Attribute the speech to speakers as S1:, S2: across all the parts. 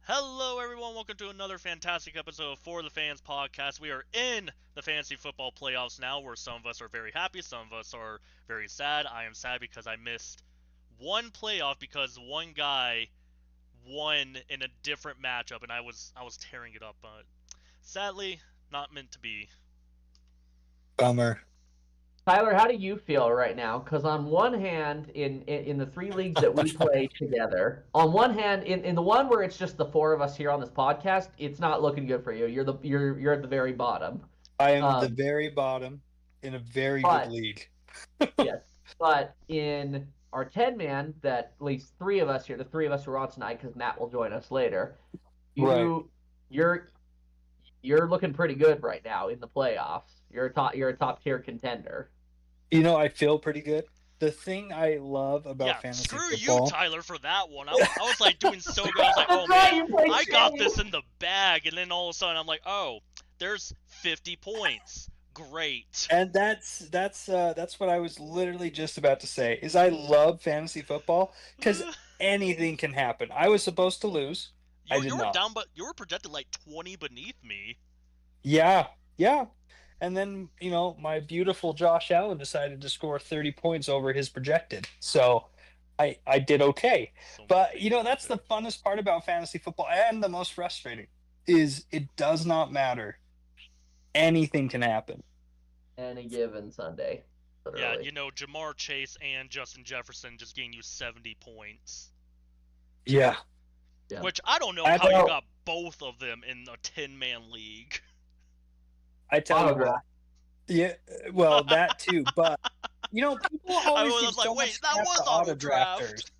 S1: Hello, everyone. Welcome to another fantastic episode of For the Fans podcast. We are in the fantasy football playoffs now, where some of us are very happy, some of us are very sad. I am sad because I missed one playoff because one guy won in a different matchup, and I was tearing it up. But sadly, not meant to be.
S2: Bummer.
S3: Tyler, how do you feel right now? Because on one hand, in the three leagues that we play together, on one hand, in the one where it's just the four of us here on this podcast, it's not looking good for you. You're at the very bottom.
S2: I am at the
S3: Um,
S2: very bottom in a very good
S3: but
S2: league.
S3: yes, but in our 10 man, that at least three of us here, the three of us who are on tonight, because Matt will join us later.
S2: Right.
S3: You you're you're looking pretty good right now in the playoffs. You're a top tier contender.
S2: I feel pretty good. The thing I love about
S1: Yeah,
S2: fantasy
S1: screw you,
S2: football.
S1: Tyler, for that one. I was like doing so good. I was like, oh
S3: That's right,
S1: man,
S3: you played
S1: I got
S3: Shane.
S1: this in the bag. And then all of a sudden, I'm like, oh, there's 50 points. Great.
S2: And that's what I was literally just about to say. Is I love fantasy football because anything can happen. I was supposed to lose. I did
S1: You were
S2: not.
S1: down, but you were projected like 20 beneath me.
S2: Yeah, yeah. And then, my beautiful Josh Allen decided to score 30 points over his projected. So I did okay.
S1: So
S2: But, that's the funnest part about fantasy football and the most frustrating is it does not matter. Anything can happen.
S3: Any given Sunday,
S1: yeah,
S3: literally.
S1: Jamar Chase and Justin Jefferson just getting you 70 points.
S2: Yeah.
S3: Yeah.
S1: Which I don't know
S2: I
S1: how you
S2: know.
S1: got both of them in a 10-man league.
S2: I tell you
S3: Autograph.
S2: what. Yeah, well, that too. But, people
S1: I
S2: always
S1: was
S2: give
S1: like,
S2: so
S1: wait,
S2: much
S1: that
S2: crap
S1: was
S2: to auto
S1: auto draft.
S2: drafters.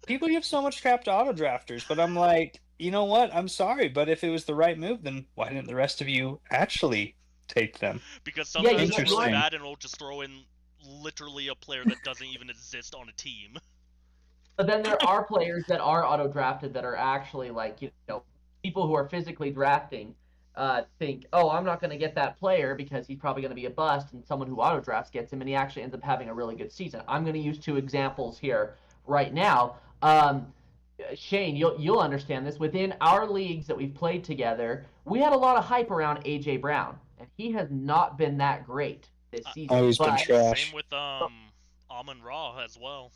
S2: People give so much crap to auto drafters, but I'm like, you know what? I'm sorry, but if it was the right move, then why didn't the rest of you actually take them?
S1: Because
S3: Yeah,
S1: sometimes
S3: you
S1: it's really
S2: Interesting.
S1: bad and it'll just throw in literally a player that doesn't even exist on a team.
S3: But then there are players that are auto drafted that are actually like, people who are physically drafting think, oh, I'm not going to get that player because he's probably going to be a bust, and someone who auto drafts gets him, and he actually ends up having a really good season. I'm going to use two examples here right now. Shane, you'll understand this. Within our leagues that we've played together, we had a lot of hype around AJ Brown, and he has not been that great this season.
S2: Always been
S3: But
S1: Same
S2: trash.
S1: with Amon Ra as well.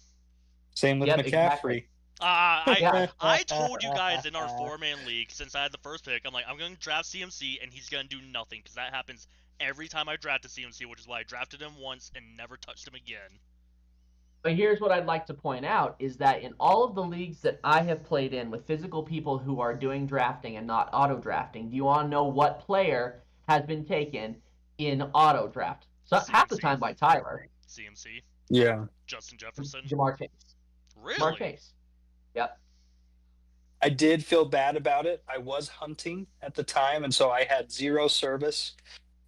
S2: Same with
S3: yep,
S2: McCaffrey.
S3: exactly. Yeah,
S1: I told you guys in our 4-man league, since I had the first pick, I'm like, I'm going to draft CMC and he's going to do nothing because that happens every time I draft a CMC, which is why I drafted him once and never touched him again.
S3: but here's what I'd like to point out is that in all of the leagues that I have played in with physical people who are doing drafting and not auto drafting, do you want to know what player has been taken in auto draft? So half the
S1: CMC.
S3: time by Tyler.
S1: CMC,
S2: Yeah.
S1: Justin Jefferson.
S3: Jamar Chase.
S1: Really?
S3: Jamar Chase. Yep.
S2: I did feel bad about it. I was hunting at the time, and so I had zero service.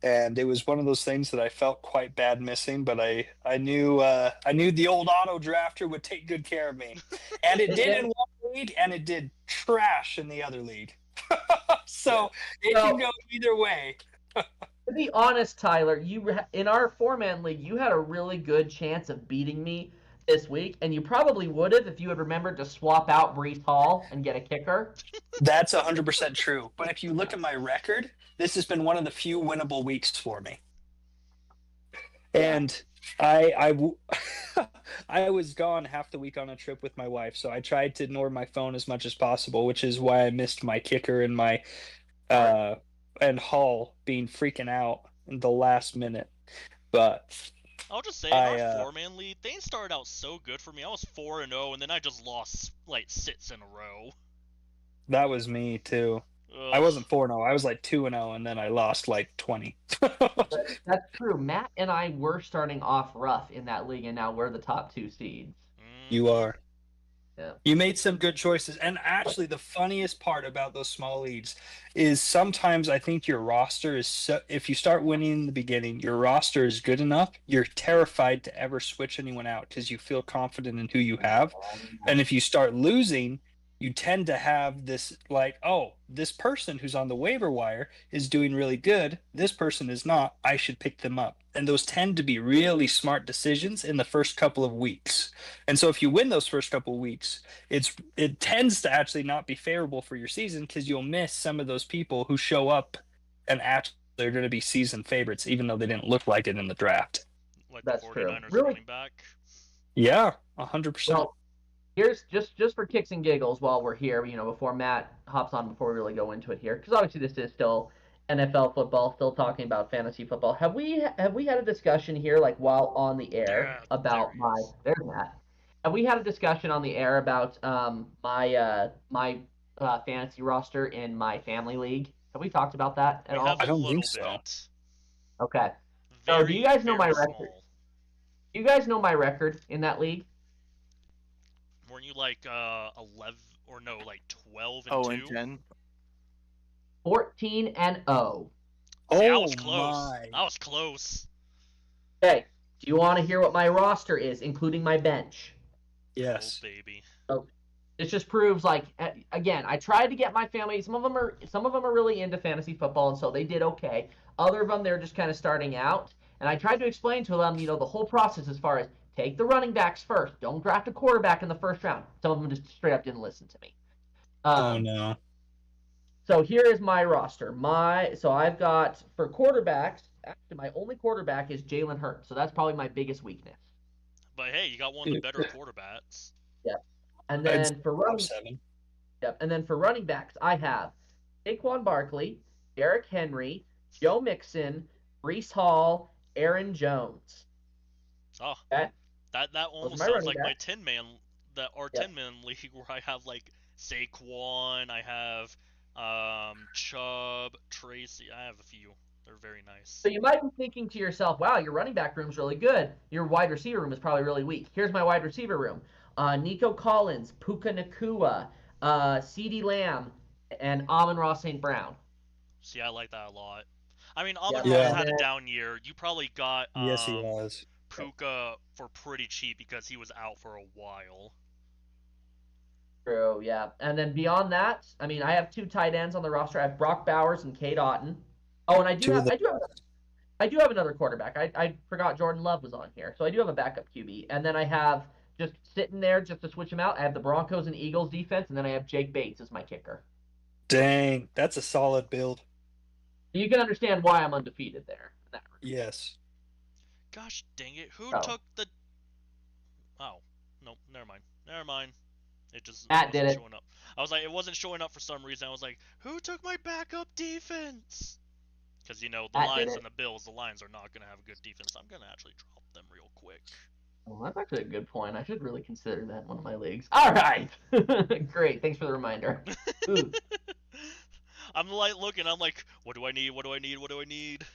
S2: And it was one of those things that I felt quite bad missing, but I knew the old auto drafter would take good care of me. And it did in one league, and it did trash in the other league. So it
S3: So-
S2: can go either way.
S3: To be honest, Tyler, in our 4-man league, you had a really good chance of beating me this week, and you probably would have if you had remembered to swap out Brees Hall and get a kicker.
S2: That's 100% true. But if you look at my record, this has been one of the few winnable weeks for me. And I was gone half the week on a trip with my wife, so I tried to ignore my phone as much as possible, which is why I missed my kicker and my and Hall being freaking out in the last minute. But
S1: I'll just say, in our 4-man league, things started out so good for me. I was 4-0, and then I just lost like 6 in a row.
S2: that was me too.
S1: Ugh.
S2: I wasn't 4-0. I was like 2-0, and then I lost like 20.
S3: But that's true. Matt and I were starting off rough in that league, and now we're the top two seeds.
S2: You are.
S3: Yeah.
S2: You made some good choices. And actually, the funniest part about those small leads is sometimes I think your roster is so, if you start winning in the beginning, your roster is good enough. You're terrified to ever switch anyone out because you feel confident in who you have. And if you start losing, you tend to have this like, oh, this person who's on the waiver wire is doing really good. This person is not. I should pick them up. And those tend to be really smart decisions in the first couple of weeks. And so if you win those first couple of weeks, it tends to actually not be favorable for your season because you'll miss some of those people who show up and actually they're going to be season favorites, even though they didn't look like it in the draft.
S1: Like
S3: That's
S1: the
S3: true.
S1: 49ers
S3: Really?
S1: running back.
S2: Yeah, 100%.
S3: Well, here's just for kicks and giggles while we're here, before Matt hops on, before we really go into it here, because obviously this is still NFL football, still talking about fantasy football. Have we had a discussion here, like while on the air,
S1: Yeah,
S3: about there's Matt. Have we had a discussion on the air about my fantasy roster in my family league? Have we talked about that at
S1: We
S3: all?
S1: have
S2: I
S1: a
S2: don't
S1: little
S2: think so.
S1: bit.
S3: Okay.
S1: Very,
S3: So do you guys know my
S1: very
S3: record?
S1: small.
S3: You guys know my record in that league?
S1: Weren't you like 11 or no, like 12 and
S4: 0
S1: 2?
S4: and 10.
S3: 14-0.
S1: See, I
S2: Oh
S1: was close.
S2: my.
S1: I was close.
S3: Okay. Do you want to hear what my roster is, including my bench?
S2: Yes.
S1: Oh, baby.
S3: This just proves, like, again, I tried to get my family. Some of them are really into fantasy football, and so they did okay. Other of them, they're just kind of starting out. And I tried to explain to them, the whole process as far as take the running backs first. Don't draft a quarterback in the first round. Some of them just straight up didn't listen to me.
S2: Oh no.
S3: So here is my roster. So I've got, for quarterbacks, actually my only quarterback is Jalen Hurts. So that's probably my biggest weakness.
S1: But hey, you got one of the better quarterbacks.
S3: And
S2: I'd
S3: then for running,
S2: 7.
S3: and then for running backs, I have Saquon Barkley, Derrick Henry, Joe Mixon, Breece Hall, Aaron Jones.
S1: Oh,
S3: Okay.
S1: that almost
S3: my
S1: sounds
S3: running
S1: like my
S3: back.
S1: 10-man, our 10-man league where I have like Saquon, I have Chubb, Tracy. I have a few. They're very nice.
S3: So you might be thinking to yourself, wow, your running back room's really good. Your wide receiver room is probably really weak. Here's my wide receiver room. Nico Collins, Puka Nakua, CeeDee Lamb, and Amon-Ra St. Brown.
S1: See, I like that a lot. I mean, Amon
S2: Yeah.
S1: had a down year. You probably got
S2: Yes, he was.
S1: Puka for pretty cheap because he was out for a while.
S3: True, yeah. And then beyond that, I mean, I have 2 tight ends on the roster. I have Brock Bowers and Cade Otton. Oh, and I do have another quarterback. I forgot Jordan Love was on here. So I do have a backup QB. And then I have, just sitting there just to switch them out, I have the Broncos and Eagles defense, and then I have Jake Bates as my kicker.
S2: Dang, that's a solid build.
S3: You can understand why I'm undefeated there.
S2: Yes.
S1: Gosh dang it! Who
S3: Oh.
S1: took the? Oh, no, never mind. It just
S3: Matt
S1: wasn't
S3: did it.
S1: showing up. I was like, it wasn't showing up for some reason. I was like, who took my backup defense? Because the
S3: Matt did
S1: Lions
S3: it.
S1: and the Bills, the Lions are not gonna have a good defense. I'm gonna actually drop them real quick.
S3: Well, that's actually a good point. I should really consider that in one of my leagues. All right. Great. Thanks for the reminder. Ooh.
S1: I'm like looking. I'm like, what do I need? What do I need? What do I need?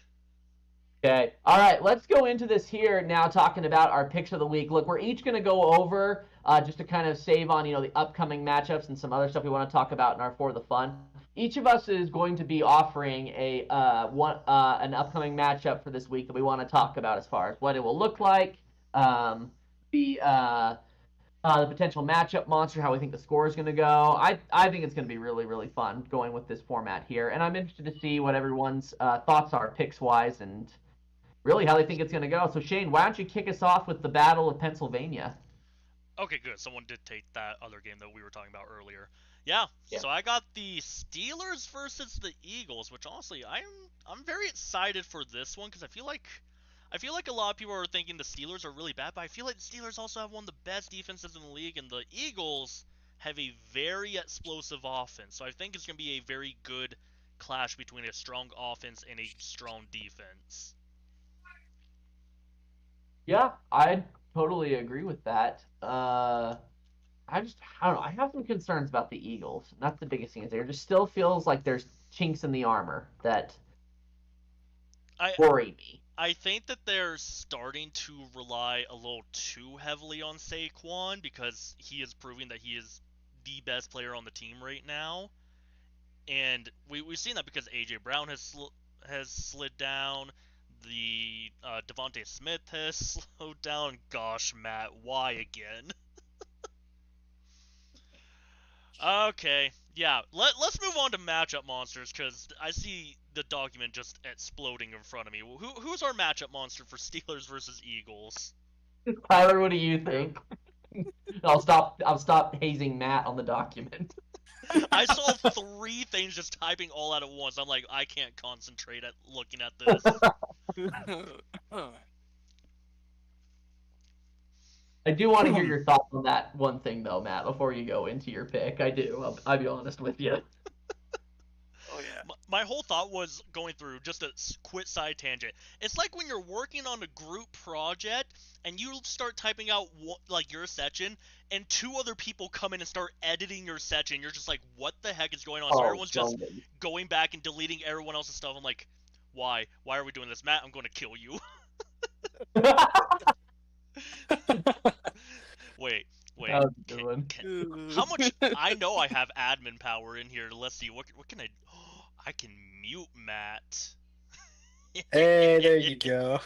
S3: Okay. All right. Let's go into this here now, talking about our picks of the week. Look, we're each going to go over just to kind of save on, the upcoming matchups and some other stuff we want to talk about in our For the Fun. Each of us is going to be offering an upcoming matchup for this week that we want to talk about as far as what it will look like, the potential matchup monster, how we think the score is going to go. I think it's going to be really, really fun going with this format here. And I'm interested to see what everyone's thoughts are picks-wise and really how they think it's going to go. So, Shane, why don't you kick us off with the Battle of Pennsylvania?
S1: Okay, good. Someone did take that other game that we were talking about earlier. Yeah. So I got the Steelers versus the Eagles, which honestly I'm very excited for this one because I feel like a lot of people are thinking the Steelers are really bad, but I feel like the Steelers also have one of the best defenses in the league, and the Eagles have a very explosive offense. So I think it's going to be a very good clash between a strong offense and a strong defense.
S3: Yeah, I totally agree with that. I don't know. I have some concerns about the Eagles. Not the biggest thing is there. It just still feels like there's chinks in the armor that worry me.
S1: I think that they're starting to rely a little too heavily on Saquon because he is proving that he is the best player on the team right now. And we've seen that because A.J. Brown has slid down. The Devontae Smith has slowed down. Gosh, Matt, why again? Okay, yeah. Let's move on to matchup monsters because I see the document just exploding in front of me. Who's our matchup monster for Steelers versus Eagles?
S3: Tyler, what do you think? I'll stop hazing Matt on the document.
S1: I saw 3 things just typing all out at once. I'm like, I can't concentrate at looking at this.
S3: I do want to hear your thoughts on that one thing, though, Matt, before you go into your pick. I do. I'll be honest with you.
S4: Oh yeah.
S1: My whole thought was going through just a quick side tangent. It's like when you're working on a group project and you start typing out like your section, and 2 other people come in and start editing your section. You're just like, what the heck is going on? So everyone's just going back and deleting everyone else's stuff. I'm like, why? Why are we doing this, Matt? I'm going to kill you. Wait. How much? I know I have admin power in here. Let's see. What can I? I can mute Matt.
S2: Hey, there you go.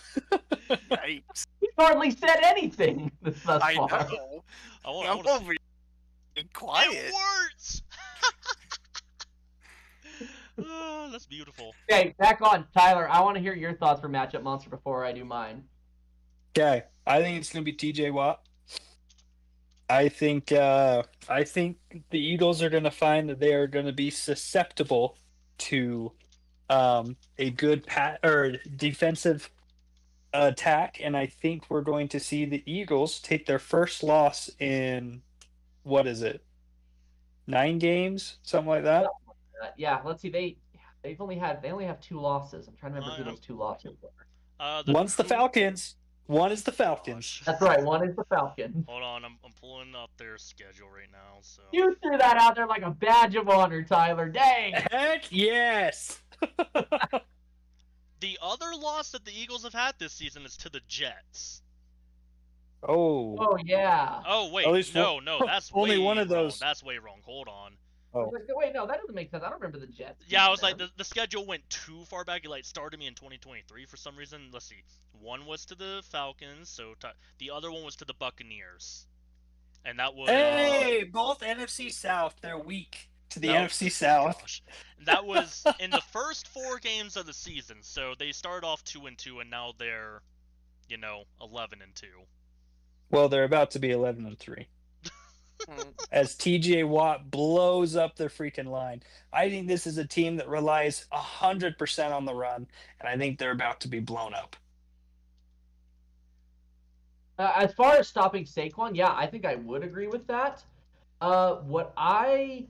S4: Yikes.
S3: He hardly said anything thus far.
S4: I know. I'm over here quiet.
S1: It works. That's beautiful.
S3: Okay, back on. Tyler, I want to hear your thoughts for Matchup Monster before I do mine.
S2: Okay, I think it's going to be TJ Watt. I think the Eagles are going to find that they are going to be susceptible to a good defensive attack, and I think we're going to see the Eagles take their first loss in 9 games, something like that.
S3: Yeah, let's see. They only have 2 losses. I'm trying to remember who those 2 losses were.
S2: One's the Falcons. One is the Falcons.
S3: That's right. One is the Falcons.
S1: Hold on, I'm pulling up their schedule right now. So
S3: You threw that out there like a badge of honor, Tyler. Dang.
S2: Heck yes.
S1: the other loss that the Eagles have had this season is to the Jets.
S2: Oh.
S3: Oh yeah.
S1: Oh wait,
S2: At least
S1: no, that's
S2: only
S1: way
S2: one of
S1: wrong.
S2: those.
S1: That's way wrong. Hold on.
S2: Oh.
S3: Wait, no, that doesn't make sense. I don't remember the Jets.
S1: Yeah, I was like, the schedule went too far back. It like started me in 2023 for some reason. Let's see. One was to the Falcons, so the other one was to the Buccaneers, and that was.
S2: Hey, both NFC South. They're weak to the NFC South.
S1: Gosh. That was in the first 4 games of the season. So they started off 2-2, and now they're, 11-2.
S2: Well, they're about to be 11-3. As TJ Watt blows up their freaking line. I think this is a team that relies 100% on the run, and I think they're about to be blown up.
S3: As far as stopping Saquon, yeah, I think I would agree with that. Jeez,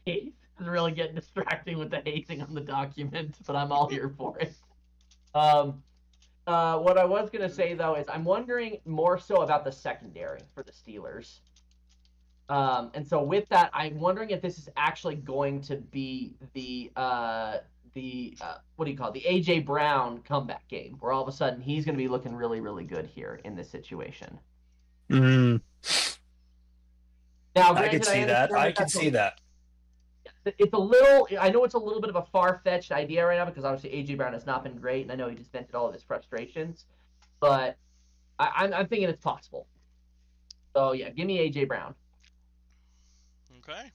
S3: this is really getting distracting with the hazing on the document, but I'm all here for it. What I was going to say, though, is I'm wondering more so about the secondary for the Steelers. And so with that, I'm wondering if this is actually going to be the AJ Brown comeback game, where all of a sudden he's going to be looking really, really good here in this situation.
S2: Mm.
S3: Now,
S2: I can see that. I can see that.
S3: It's a little. I know it's a little bit of a far-fetched idea right now because obviously AJ Brown has not been great, and I know he just vented all of his frustrations. But I'm thinking it's possible. So yeah, give me AJ Brown.
S1: Okay.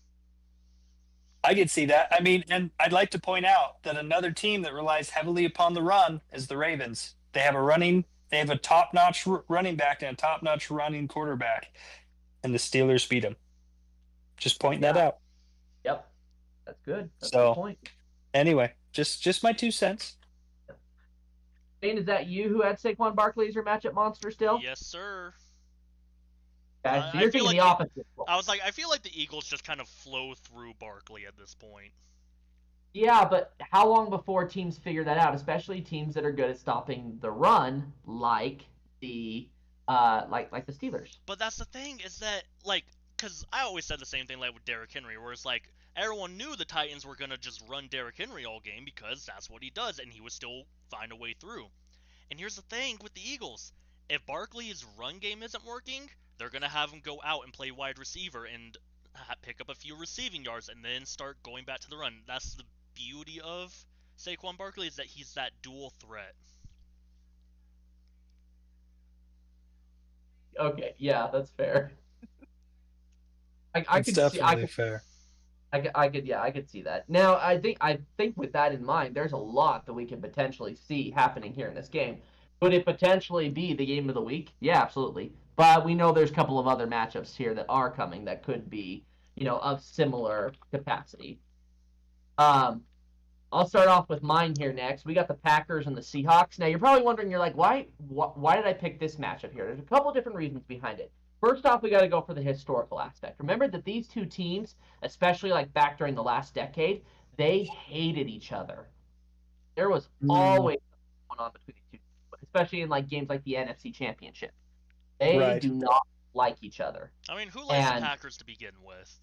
S2: I could see that. I mean, and I'd like to point out that another team that relies heavily upon the run is the Ravens. They have a top-notch running back and a top-notch running quarterback, and the Steelers beat them. Just pointing that out.
S3: Yep, that's good. That's
S2: So,
S3: a good point.
S2: Anyway, just my 2 cents.
S3: Shane, is that you who had Saquon Barkley as your matchup monster still?
S1: Yes, sir.
S3: Okay, so
S1: I
S3: you're
S1: feel
S3: thinking
S1: like
S3: the opposite.
S1: I feel like the Eagles just kind of flow through Barkley at this point.
S3: Yeah, but how long before teams figure that out? Especially teams that are good at stopping the run, like the Steelers.
S1: But that's the thing is that because I always said the same thing with Derrick Henry, where it's like everyone knew the Titans were gonna just run Derrick Henry all game because that's what he does, and he would still find a way through. And here's the thing with the Eagles: if Barkley's run game isn't working, they're going to have him go out and play wide receiver and pick up a few receiving yards and then start going back to the run. That's the beauty of Saquon Barkley, is that he's that dual threat.
S3: Okay, yeah, that's fair.
S2: It's definitely fair.
S3: I could see that. Now, I think with that in mind, there's a lot that we can potentially see happening here in this game. Could it potentially be the game of the week? Yeah, absolutely. But we know there's a couple of other matchups here that are coming that could be, of similar capacity. I'll start off with mine here next. We got the Packers and the Seahawks. Now you're probably wondering, you're like, why did I pick this matchup here? There's a couple different reasons behind it. First off, we got to go for the historical aspect. Remember that these two teams, especially like back during the last decade, they hated each other. There was always something going on between these two, especially in like games like the NFC Championship. They do not like each other.
S1: I mean, who likes the Packers to begin with?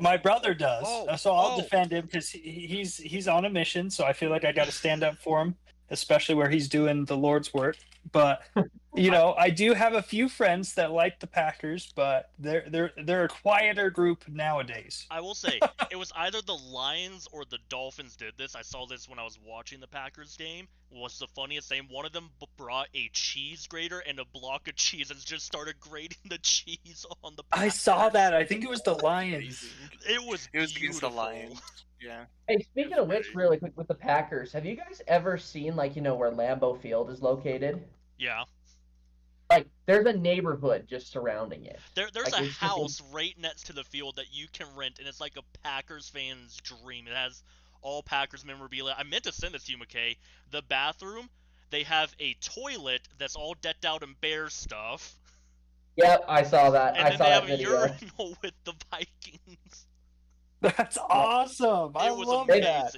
S2: my brother does, so I'll defend him because he's on a mission. So I feel like I got to stand up for him, especially where he's doing the Lord's work. But I do have a few friends that like the Packers, but they're a quieter group nowadays.
S1: I will say it was either the Lions or the Dolphins did this. I saw this when I was watching the Packers game. What's the funniest thing? One of them brought a cheese grater and a block of cheese and just started grating the cheese on the Packers.
S2: I saw that. I think it was the Lions.
S1: It was
S4: against the Lions. Yeah.
S3: Hey, speaking of which, really quick with the Packers, have you guys ever seen where Lambeau Field is located?
S1: Yeah.
S3: Like, there's a neighborhood just surrounding it.
S1: There's a house right next to the field that you can rent, and it's like a Packers fan's dream. It has all Packers memorabilia. I meant to send this to you, McKay. The bathroom, they have a toilet that's all decked out in Bear stuff.
S3: Yep, I saw that.
S1: And then they have a urinal with the Vikings.
S2: That's awesome. I love that.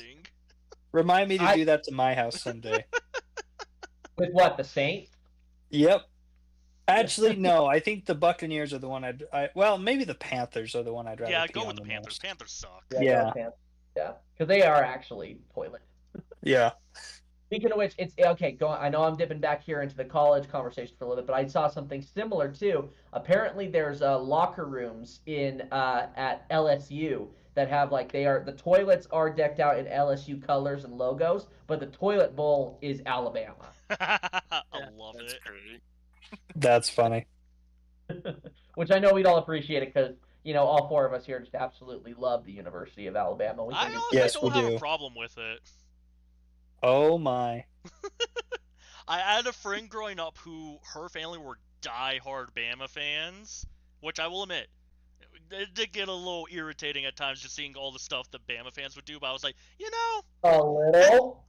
S2: Remind me to do that to my house someday.
S3: With what, the Saints?
S2: Yep. Actually, no. I think the Buccaneers are the one maybe the Panthers are the one I'd rather.
S1: Yeah, go with the Panthers. Most. Panthers suck.
S3: Yeah, because they are actually toilet.
S2: Yeah.
S3: Speaking of which, it's okay. I know I'm dipping back here into the college conversation for a little bit, but I saw something similar too. Apparently, there's locker rooms at LSU that have the toilets are decked out in LSU colors and logos, but the toilet bowl is Alabama.
S1: I love it.
S4: Great.
S2: That's funny.
S3: Which I know we'd all appreciate it because all four of us here just absolutely love the University of Alabama.
S1: I don't have a problem with it.
S2: Oh my.
S1: I had a friend growing up who her family were die-hard Bama fans, which I will admit, it did get a little irritating at times just seeing all the stuff that Bama fans would do, but I was like,
S3: a little.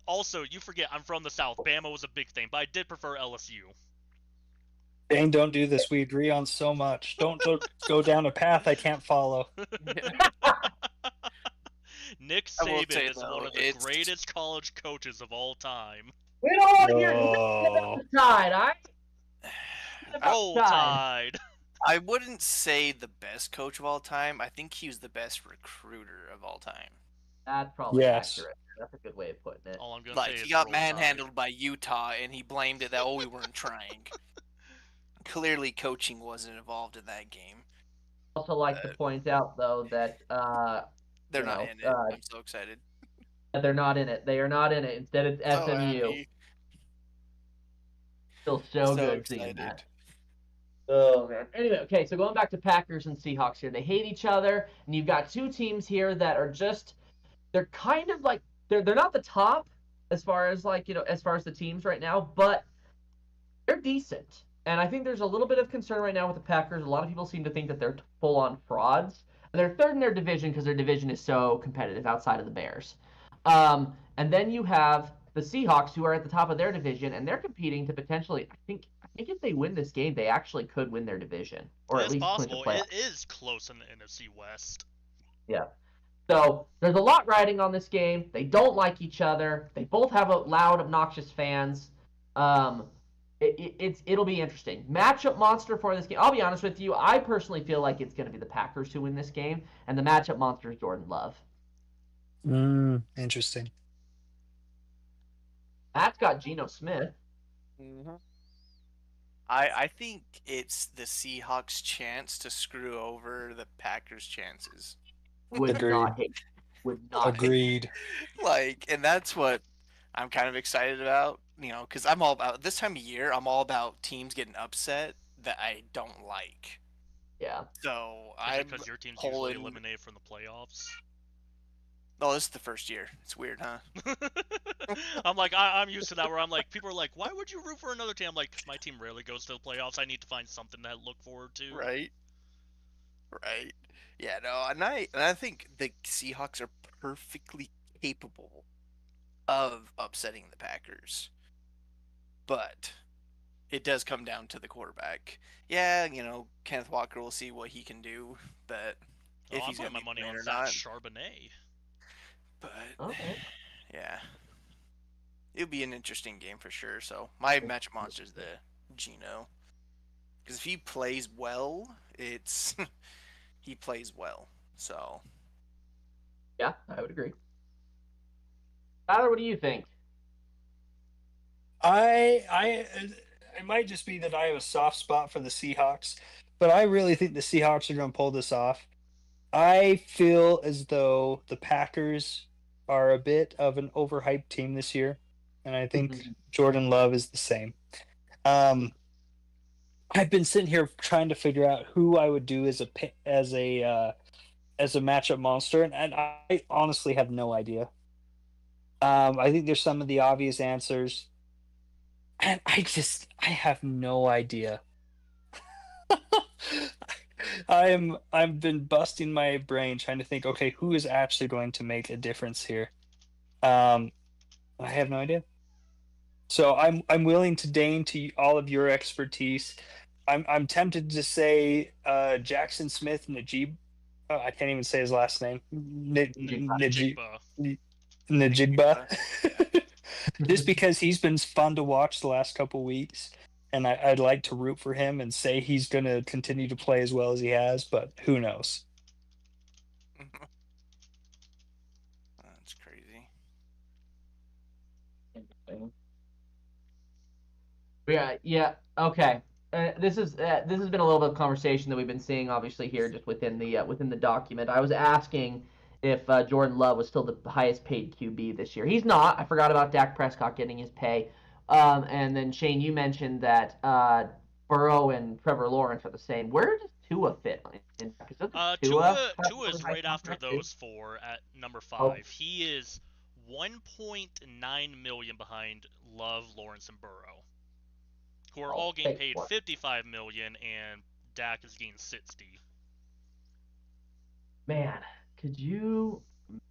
S1: Also, you forget I'm from the South. Bama was a big thing, but I did prefer LSU.
S2: Dang, don't do this. We agree on so much. Don't go down a path I can't follow.
S1: Nick Saban is one of the greatest college coaches of all time.
S3: We don't want to hear the Tide,
S1: Roll Tide.
S4: I wouldn't say the best coach of all time. I think he was the best recruiter of all time.
S3: That's probably accurate. That's a good way of putting it.
S1: All I'm gonna say is
S4: he got manhandled by Utah, and he blamed it that we weren't trying. Clearly, coaching wasn't involved in that game.
S3: I also like to point out, though, that
S4: they're not in it. I'm so excited.
S3: They're not in it. They are not in it. Instead, it's SMU. Feels so good
S4: excited.
S3: Seeing that. Oh, man. Anyway, okay, so going back to Packers and Seahawks here. They hate each other, and you've got two teams here that are just – they're kind of like – they're not the top as far as as far as the teams right now, but they're decent. And I think there's a little bit of concern right now with the Packers. A lot of people seem to think that they're full-on frauds. And they're third in their division because their division is so competitive outside of the Bears. And then you have the Seahawks, who are at the top of their division, and they're competing to potentially. I think if they win this game, they actually could win their division, or at least clinch the playoffs.
S1: It is close in the NFC West.
S3: Yeah. So there's a lot riding on this game. They don't like each other. They both have loud, obnoxious fans. It'll be interesting. Matchup monster for this game. I'll be honest with you. I personally feel like it's going to be the Packers who win this game, and the matchup monster is Jordan Love.
S2: Interesting.
S3: Matt's got Geno Smith.
S4: Mm-hmm. I think it's the Seahawks' chance to screw over the Packers' chances.
S3: Would not hate.
S2: Agreed.
S4: And that's what I'm kind of excited about. Because I'm all about this time of year. I'm all about teams getting upset that I don't like.
S3: Yeah.
S4: So
S1: because your team's usually eliminated from the playoffs.
S4: Oh, this is the first year. It's weird, huh?
S1: I'm like, I'm used to that where I'm like, people are like, why would you root for another team? I'm like, 'cause my team rarely goes to the playoffs. I need to find something to look forward to.
S4: Right. Right. Yeah, no, and I think the Seahawks are perfectly capable of upsetting the Packers. But it does come down to the quarterback. Yeah, Kenneth Walker will see what he can do, but
S1: Oh,
S4: if
S1: I'm
S4: he's
S1: putting
S4: going
S1: my
S4: to be
S1: money on
S4: playing or
S1: Zach
S4: not.
S1: Charbonnet.
S4: But
S3: Okay.
S4: yeah, it'll be an interesting game for sure. So my matchup monster is the Geno, because if he plays well, it's he plays well. So
S3: Yeah, I would agree. Tyler, what do you think?
S2: It might just be that I have a soft spot for the Seahawks, but I really think the Seahawks are going to pull this off. I feel as though the Packers are a bit of an overhyped team this year, and I think Jordan Love is the same. I've been sitting here trying to figure out who I would do as a matchup monster, and I honestly have no idea. I think there's some of the obvious answers, and I have no idea. I've been busting my brain trying to think, okay, who is actually going to make a difference here? I have no idea. So I'm willing to deign to all of your expertise. I'm tempted to say Jackson Smith Najib. Oh, I can't even say his last name. Najib.
S1: Jigba.
S2: Najigba. Just because he's been fun to watch the last couple weeks, and I'd like to root for him and say he's going to continue to play as well as he has, but who knows?
S4: that's crazy.
S3: Yeah. Okay. This has been a little bit of conversation that we've been seeing, obviously here, just within the document. I was asking if Jordan Love was still the highest paid QB this year. He's not. I forgot about Dak Prescott getting his pay. And then Shane, you mentioned that Burrow and Trevor Lawrence are the same. Where does Tua fit?
S1: Tua is right after those four at number 5.
S3: Oh.
S1: He is 1.9 million behind Love, Lawrence, and Burrow, who are all getting paid 55 million, and Dak is getting 60.
S3: Man, could you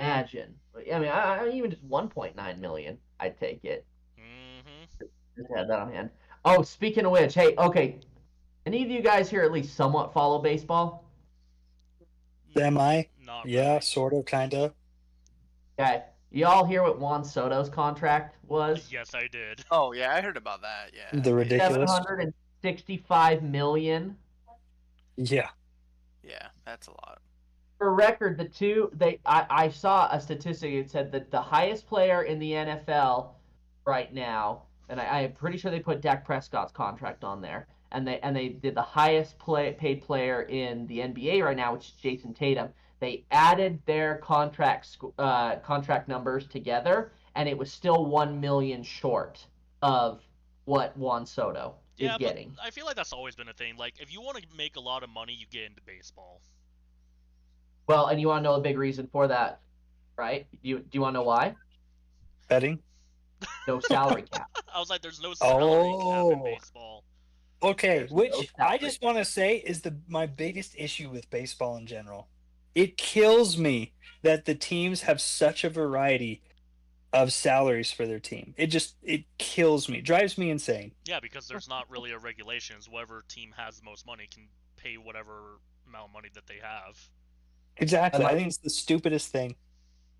S3: imagine? I mean, I even just 1.9 million, I'd take it.
S1: Mm-hmm.
S3: Just had that on hand. Oh, speaking of which, hey, okay, any of you guys here at least somewhat follow baseball?
S2: Am I?
S1: Not
S2: Yeah,
S1: really.
S2: sort of, kind of.
S3: Okay, you all hear what Juan Soto's contract was?
S1: Yes, I did.
S4: Oh yeah, I heard about that. Yeah.
S2: The ridiculous.
S3: 765 million.
S2: Yeah.
S4: Yeah, that's a lot.
S3: For record, I saw a statistic. It said that the highest player in the NFL right now, and I'm pretty sure they put Dak Prescott's contract on there, and they did the highest paid player in the NBA right now, which is Jason Tatum. They added their contract numbers together, and it was still 1 million short of what Juan Soto is getting.
S1: But I feel like that's always been a thing. Like, if you want to make a lot of money, you get into baseball.
S3: Well, and you want to know a big reason for that, right? Do you want to know why?
S2: Betting?
S3: No salary cap.
S1: I was like, there's no salary cap in
S2: Oh.
S1: baseball.
S2: Okay,
S3: There's
S2: which
S3: no
S2: I
S3: salary.
S2: just want to say is my biggest issue with baseball in general. It kills me that the teams have such a variety of salaries for their team. It kills me, drives me insane.
S1: Yeah, because there's not really a regulation. It's whatever team has the most money can pay whatever amount of money that they have.
S2: Exactly.
S3: I
S2: I think it's the stupidest thing.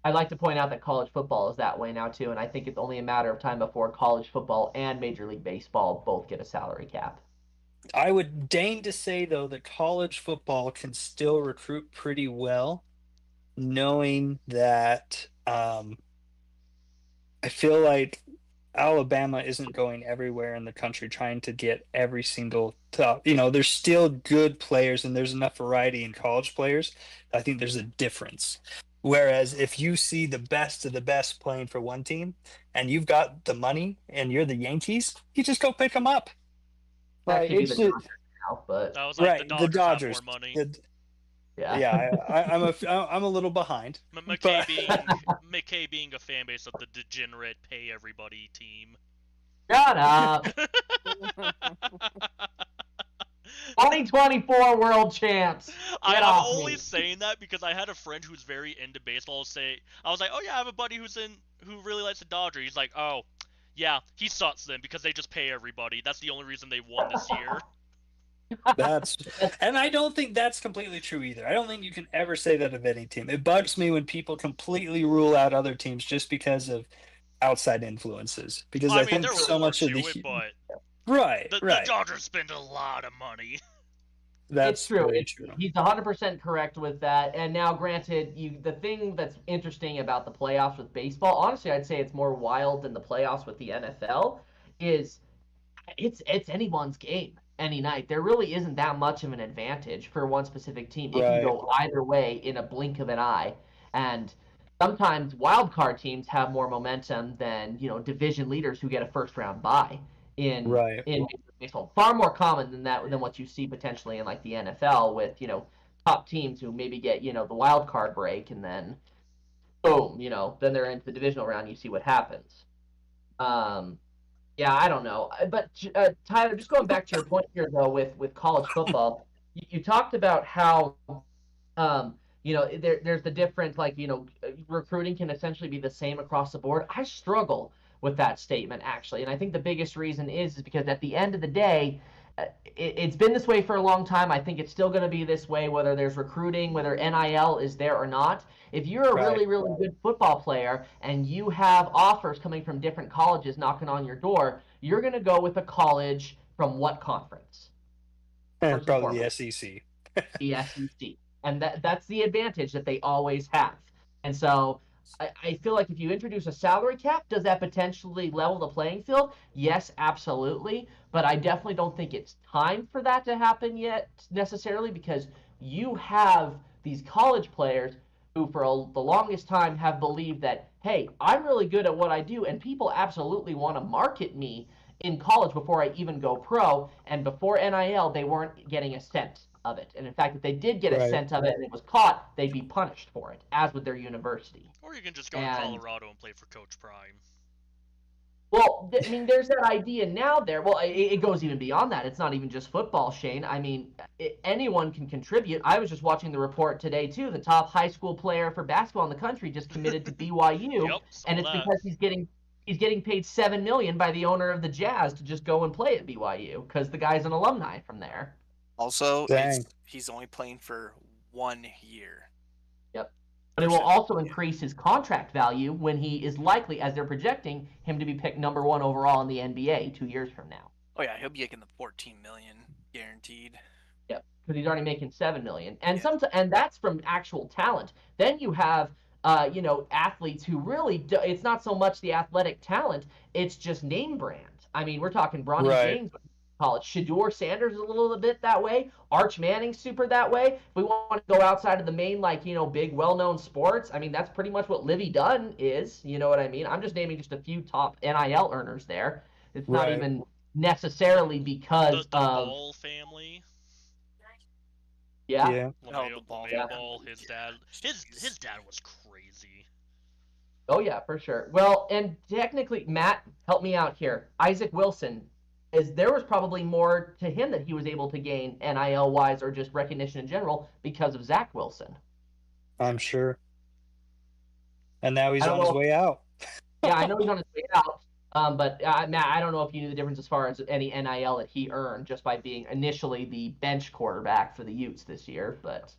S3: I'd like to point out that college football is that way now too, and I think it's only a matter of time before college football and Major League Baseball both get a salary cap.
S2: I would deign to say, though, that college football can still recruit pretty well, knowing that I feel like Alabama isn't going everywhere in the country trying to get every single top. There's still good players and there's enough variety in college players. I think there's a difference. Whereas if you see the best of the best playing for one team and you've got the money and you're the Yankees, you just go pick them up.
S3: That
S2: Right,
S3: could be
S2: it's
S3: the
S2: just-
S3: Dodgers now, but
S1: That was like
S2: right,
S1: the
S2: the
S1: Dodgers,
S2: Dodgers.
S1: have more money.
S3: Yeah.
S2: Yeah, I'm a little behind.
S1: McKay being a fan base of the degenerate pay everybody team.
S3: Shut up. 2024 world champs. Get
S1: I'm
S3: off
S1: only
S3: me.
S1: saying that because I had a friend who's very into baseball I was like, oh yeah, I have a buddy who really likes the Dodgers. He's like, oh, yeah, he sucks then because they just pay everybody. That's the only reason they won this year.
S2: And I don't think that's completely true either. I don't think you can ever say that of any team. It bugs me when people completely rule out other teams just because of outside influences. Because I
S1: mean,
S2: think
S1: there
S2: so
S1: were more
S2: much
S1: to
S2: of the
S1: it, but
S2: right.
S1: the Dodgers spend a lot of money.
S2: That's
S3: it's true.
S2: very true.
S3: He's 100% correct with that. And now, granted, the thing that's interesting about the playoffs with baseball, honestly, I'd say it's more wild than the playoffs with the NFL, is it's anyone's game any night. There really isn't that much of an advantage for one specific team. It can
S2: Right.
S3: go either way in a blink of an eye. And sometimes wild card teams have more momentum than, division leaders who get a first round bye in
S2: Right.
S3: in baseball. Far more common than what you see potentially in like the NFL with, top teams who maybe get, the wild card break and then boom, then they're into the divisional round, you see what happens. Yeah, I don't know. But Tyler, just going back to your point here though with college football, you talked about how there's the difference, like, recruiting can essentially be the same across the board. I struggle with that statement, actually. And I think the biggest reason is because at the end of the day, it's been this way for a long time. I think it's still going to be this way, whether there's recruiting, whether NIL is there or not. If you're a really, really good football player and you have offers coming from different colleges knocking on your door, you're going to go with a college from what conference?
S2: And probably the SEC.
S3: The SEC. And that's the advantage that they always have. And so I feel like if you introduce a salary cap, does that potentially level the playing field? Yes, absolutely. But I definitely don't think it's time for that to happen yet necessarily, because you have these college players who for the longest time have believed that, hey, I'm really good at what I do, and people absolutely want to market me in college before I even go pro. And before NIL, they weren't getting a cent of it. And in fact, if they did get a cent of it and it was caught, they'd be punished for it, as with their university.
S1: Or you can just go to Colorado and play for Coach Prime.
S3: Well, I mean, there's that idea now there. Well, it goes even beyond that. It's not even just football, Shane. I mean, anyone can contribute. I was just watching the report today, too. The top high school player for basketball in the country just committed to BYU.
S1: Yep,
S3: and it's because he's getting paid $7 million by the owner of the Jazz to just go and play at BYU because the guy's an alumni from there.
S4: Also, he's only playing for 1 year.
S3: Yep. But it will also increase his contract value when he is likely, as they're projecting, him to be picked number 1 overall in the NBA 2 years from now.
S4: Oh yeah, he'll be making the $14 million guaranteed.
S3: Yep, because he's already making $7 million, and and that's from actual talent. Then you have athletes who really it's not so much the athletic talent, it's just name brand. I mean, we're talking Bronny James. College. Shedeur Sanders is a little bit that way. Arch Manning's super that way. If we want to go outside of the main, big, well-known sports, I mean, that's pretty much what Livy Dunn is. You know what I mean? I'm just naming just a few top NIL earners there. It's not even necessarily because
S1: the Ball family.
S3: Yeah.
S1: Ball, his dad. His dad was crazy.
S3: Oh, yeah, for sure. Well, and technically, Matt, help me out here. Isaac Wilson, there was probably more to him that he was able to gain NIL-wise or just recognition in general because of Zach Wilson.
S2: I'm sure. And now he's on his way out.
S3: Yeah, I know he's on his way out. But Matt, I don't know if you knew the difference as far as any NIL that he earned just by being initially the bench quarterback for the Utes this year. But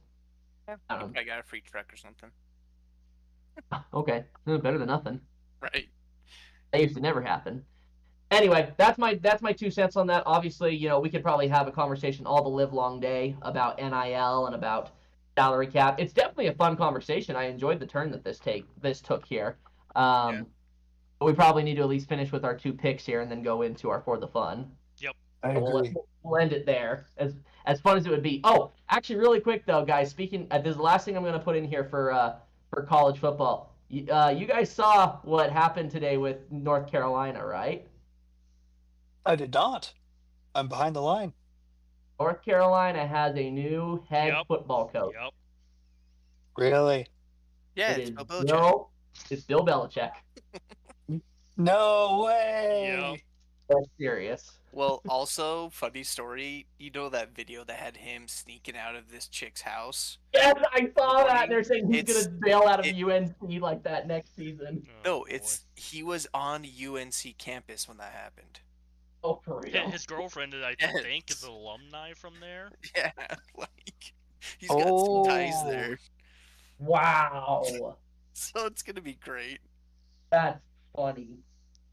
S4: I got a free truck or something.
S3: Okay, better than nothing.
S4: Right.
S3: That used to never happen. Anyway, that's my 2 cents on that. Obviously, we could probably have a conversation all the live long day about NIL and about salary cap. It's definitely a fun conversation. I enjoyed the turn that this took here. But we probably need to at least finish with our 2 picks here and then go into our For the Fun.
S1: Yep.
S2: I agree.
S3: We'll end it there. As fun as it would be. Oh, actually, really quick though, guys. Speaking, this is the last thing I'm going to put in here for college football. You guys saw what happened today with North Carolina, right?
S2: I did not. I'm behind the line.
S3: North Carolina has a new head football coach.
S1: Yep.
S2: Really?
S4: Yeah,
S3: It
S4: it's
S3: is
S4: Bill Belichick.
S3: It's Bill Belichick.
S2: No
S1: Yep.
S2: way.
S3: That's serious.
S4: Well, also, funny story, you know that video that had him sneaking out of this chick's house?
S3: Yes, I saw that.
S4: Morning.
S3: And they're saying he's
S4: It's-
S3: gonna bail out of
S4: it-
S3: UNC like that next season.
S1: Oh,
S4: No,
S1: boy.
S4: he was on UNC campus when that happened.
S3: Oh, for real.
S1: His girlfriend, I
S4: Yes.
S1: think, is an alumni from there.
S4: Yeah, like he's got some ties
S2: Oh.
S4: there,
S3: Wow,
S4: so it's gonna be great.
S3: that's funny.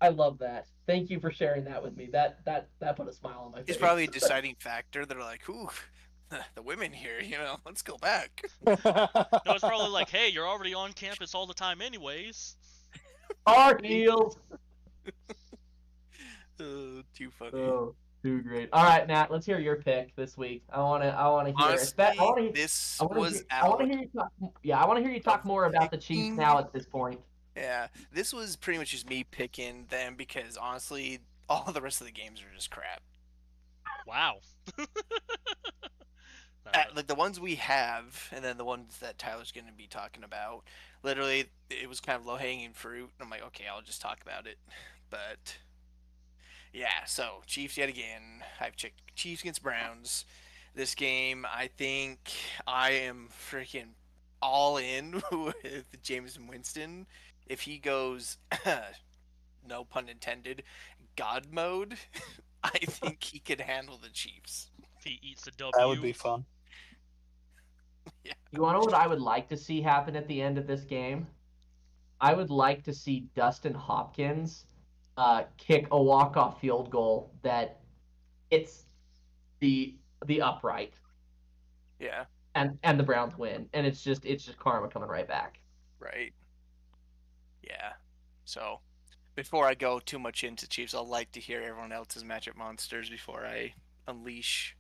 S3: I love that. Thank you for sharing that with me. That put a smile on my face.
S4: It's probably a deciding factor. They're like, "Ooh, the women here, let's go back."
S1: No, it's probably like, hey, you're already on campus all the time, anyways.
S3: Our heels.
S4: Too funny.
S3: Oh, too great. All right, Matt. Let's hear your pick this week. I want to hear.
S4: Honestly, this was out.
S3: hear you talk. Yeah, I want to hear you talk more about the Chiefs now at this point.
S4: Yeah, this was pretty much just me picking them because honestly, all the rest of the games are just crap.
S1: Wow.
S4: Like the ones we have, and then the ones that Tyler's going to be talking about. Literally, it was kind of low hanging fruit. I'm like, okay, I'll just talk about it. But yeah, so Chiefs yet again. I've checked Chiefs against Browns. This game, I think I am freaking all in with James Winston. If he goes, no pun intended, God mode, I think he could handle the Chiefs.
S1: If he eats a W.
S2: That would be fun.
S3: You want to know what I would like to see happen at the end of this game? I would like to see Dustin Hopkins kick a walk-off field goal that it's the upright,
S4: Yeah,
S3: and the Browns win, and it's just karma coming right back.
S4: right. Yeah. So, before I go too much into Chiefs, I'd like to hear everyone else's matchup monsters before I unleash.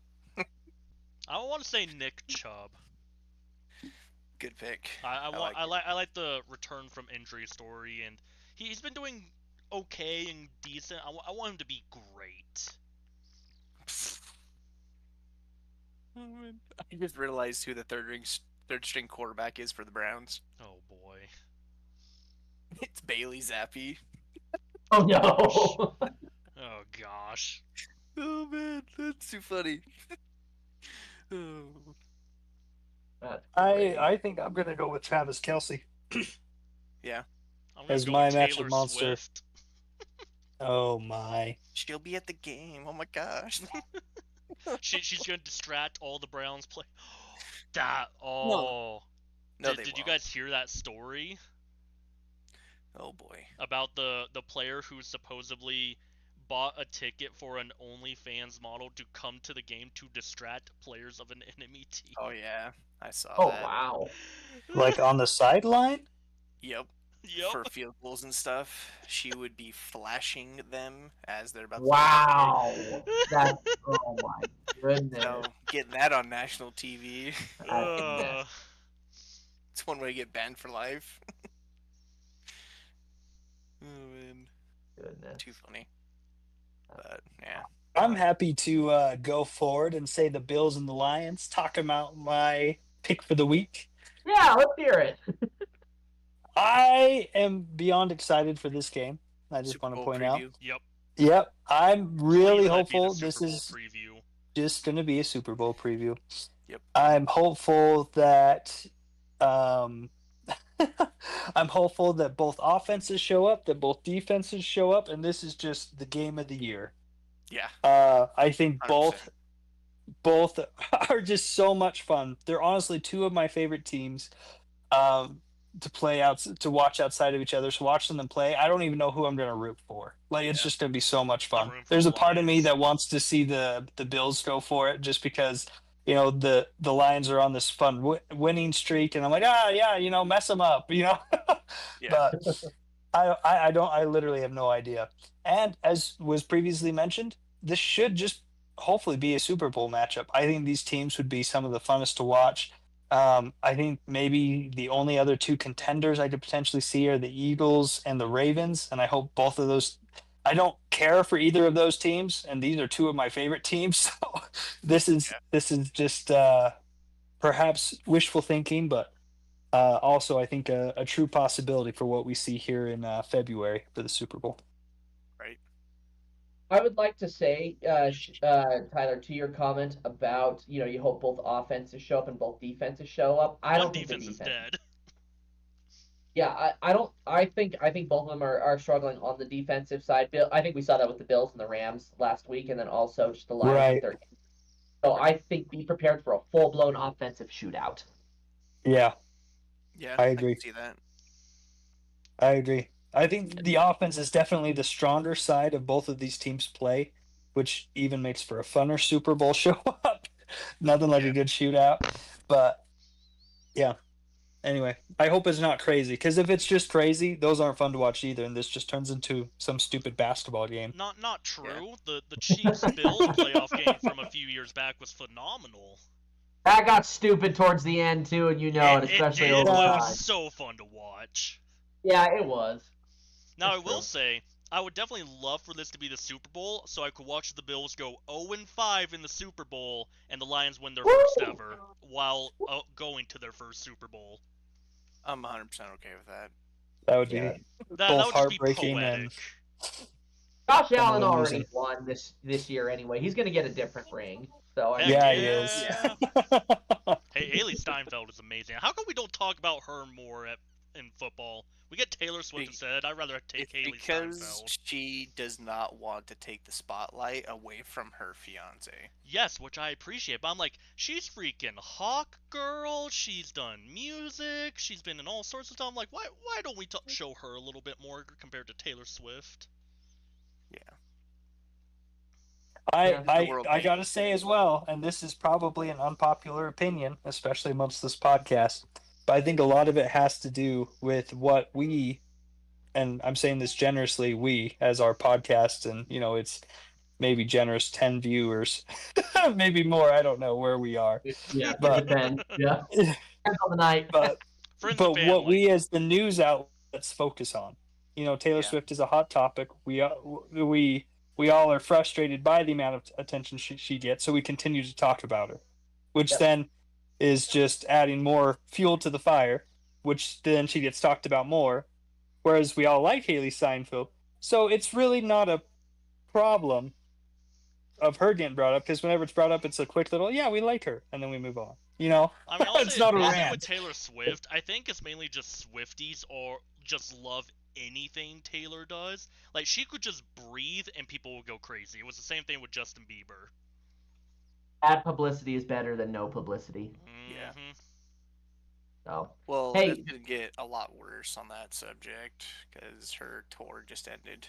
S1: I want to say Nick Chubb.
S4: Good pick.
S1: I
S4: like
S1: like the return from injury story, and he's been doing okay and decent. I want him to be great.
S4: Oh, man. I just realized who the third string quarterback is for the Browns.
S1: Oh boy.
S4: It's Bailey Zappi.
S3: Oh no!
S1: Oh gosh.
S4: Oh man, that's too funny. Oh.
S3: That's great.
S2: I think I'm gonna go with Travis Kelsey.
S1: I'm gonna
S2: As
S1: go
S2: my
S1: with
S2: matchup
S1: Taylor
S2: monster.
S1: Swift.
S2: Oh my.
S4: She'll be at the game. Oh my gosh.
S1: She's gonna distract all the Browns play. Oh.
S4: No,
S1: did you
S4: won't.
S1: guys hear that story
S4: Oh boy.
S1: about the player who supposedly bought a ticket for an OnlyFans model to come to the game to distract players of an enemy team?
S4: Oh yeah, I saw
S3: Oh
S4: that.
S3: wow!
S2: Like on the sideline?
S4: Yep.
S1: Yep.
S4: For field goals and stuff, she would be flashing them as they're about
S3: Wow! That's oh my
S4: to.
S3: goodness!
S4: So getting that on national TV,
S1: Uh,
S4: it's one way to get banned for life. Oh man,
S3: Goodness.
S4: too funny. But yeah.
S2: I'm happy to go forward and say the Bills and the Lions. Talk about my pick for the week.
S3: Yeah, let's hear it.
S2: I am beyond excited for this game. I just
S4: Super
S2: want to
S4: Bowl
S2: point out.
S4: preview.
S1: yep.
S2: Yep, I'm really
S1: Please let it be the
S2: hopeful.
S1: Super
S2: This
S1: Bowl
S2: is
S1: preview.
S2: just going to be a Super Bowl preview.
S4: Yep.
S2: I'm hopeful that I'm hopeful that both offenses show up, that both defenses show up, and this is just the game of the year.
S4: Yeah.
S2: I think
S4: 100%.
S2: both are just so much fun. They're honestly two of my favorite teams to play out to watch outside of each other. So watching them play, I don't even know who I'm going to root for. Like it's
S4: Yeah.
S2: just going to be so much
S1: I'm
S2: fun.
S1: rooting for
S2: There's
S1: the
S2: a part of me
S1: Lions.
S2: that wants to see the Bills go for it, just because the Lions are on this fun winning streak, and I'm like, yeah, mess them up,
S4: Yeah.
S2: But I literally have no idea. And as was previously mentioned, this should just hopefully be a Super Bowl matchup. I think these teams would be some of the funnest to watch. I think maybe the only other two contenders I could potentially see are the Eagles and the Ravens, and I hope both of those. I don't care for either of those teams, and these are two of my favorite teams. So this is just perhaps wishful thinking, but Also, I think a true possibility for what we see here in February for the Super Bowl.
S4: Right.
S3: I would like to say, Tyler, to your comment about, you hope both offenses show up and both defenses show up. I
S1: One
S3: don't think the
S1: defense is
S3: defense.
S1: dead.
S3: Yeah, I don't. I think both of them are struggling on the defensive side. I think we saw that with the Bills and the Rams last week, and then also just the Lions
S2: Right.
S3: with their. So I think be prepared for a full blown offensive shootout.
S2: Yeah,
S4: Yeah,
S2: I
S4: can
S2: agree.
S4: see that.
S2: I agree. I think the offense is definitely the stronger side of both of these teams' play, which even makes for a funner Super Bowl show up. Nothing like a good shootout. But yeah. Anyway, I hope it's not crazy, because if it's just crazy, those aren't fun to watch either, and this just turns into some stupid basketball game.
S1: Not true. The Chiefs Bills playoff game from a few years back was phenomenal.
S3: That got stupid towards the end too, and especially
S1: it
S3: overtime.
S1: was so fun to watch.
S3: Yeah, it was.
S1: Now,
S3: That's
S1: I will
S3: true.
S1: say, I would definitely love for this to be the Super Bowl, so I could watch the Bills go 0-5 in the Super Bowl, and the Lions win their first ever, while going to their first Super Bowl.
S4: I'm 100% okay with that.
S2: That would be
S3: Yeah.
S1: That
S2: both
S1: would just be
S2: heartbreaking
S1: poetic.
S3: Josh Allen
S2: Someone
S3: already
S2: losing.
S3: won this year anyway. He's gonna get a different ring. So I
S1: Heck
S3: mean,
S2: Yeah, he is.
S1: yeah. Hey, Haley Steinfeld is amazing. How come we don't talk about her more in football? We get Taylor Swift instead. I'd rather take
S4: It's
S1: Haley
S4: because
S1: Steinfeld.
S4: she does not want to take the spotlight away from her fiance.
S1: Yes, which I appreciate, but I'm like, she's freaking Hawk Girl. She's done music. She's been in all sorts of stuff. I'm like, why don't we show her a little bit more compared to Taylor Swift?
S4: Yeah.
S2: I gotta say as well, and this is probably an unpopular opinion, especially amongst this podcast, but I think a lot of it has to do with what we, and I'm saying this generously, we as our podcast, and it's maybe generous 10 viewers, maybe more. I don't know where we are,
S3: yeah,
S2: but
S3: depends. Yeah, depends on the night.
S2: but
S1: Friends
S2: but
S1: and
S2: what
S1: family.
S2: we as the news outlets focus on, Taylor
S4: Yeah.
S2: Swift is a hot topic. We all are frustrated by the amount of attention she gets, so we continue to talk about her, which then is just adding more fuel to the fire, which then she gets talked about more, whereas we all like Haley Steinfeld. So it's really not a problem of her getting brought up, because whenever it's brought up, it's a quick little, yeah, we like her, and then we move on.
S1: I mean, I'll
S2: It's
S1: say,
S2: not a
S1: I'll say
S2: rant.
S1: with Taylor Swift, I think it's mainly just Swifties or just love anything Taylor does. Like, she could just breathe and people would go crazy. It was the same thing with Justin Bieber.
S3: Bad publicity is better than no publicity.
S4: Yeah.
S1: Mhm.
S3: So
S4: Well,
S3: Hey.
S4: it's going to get a lot worse on that subject because her tour just ended.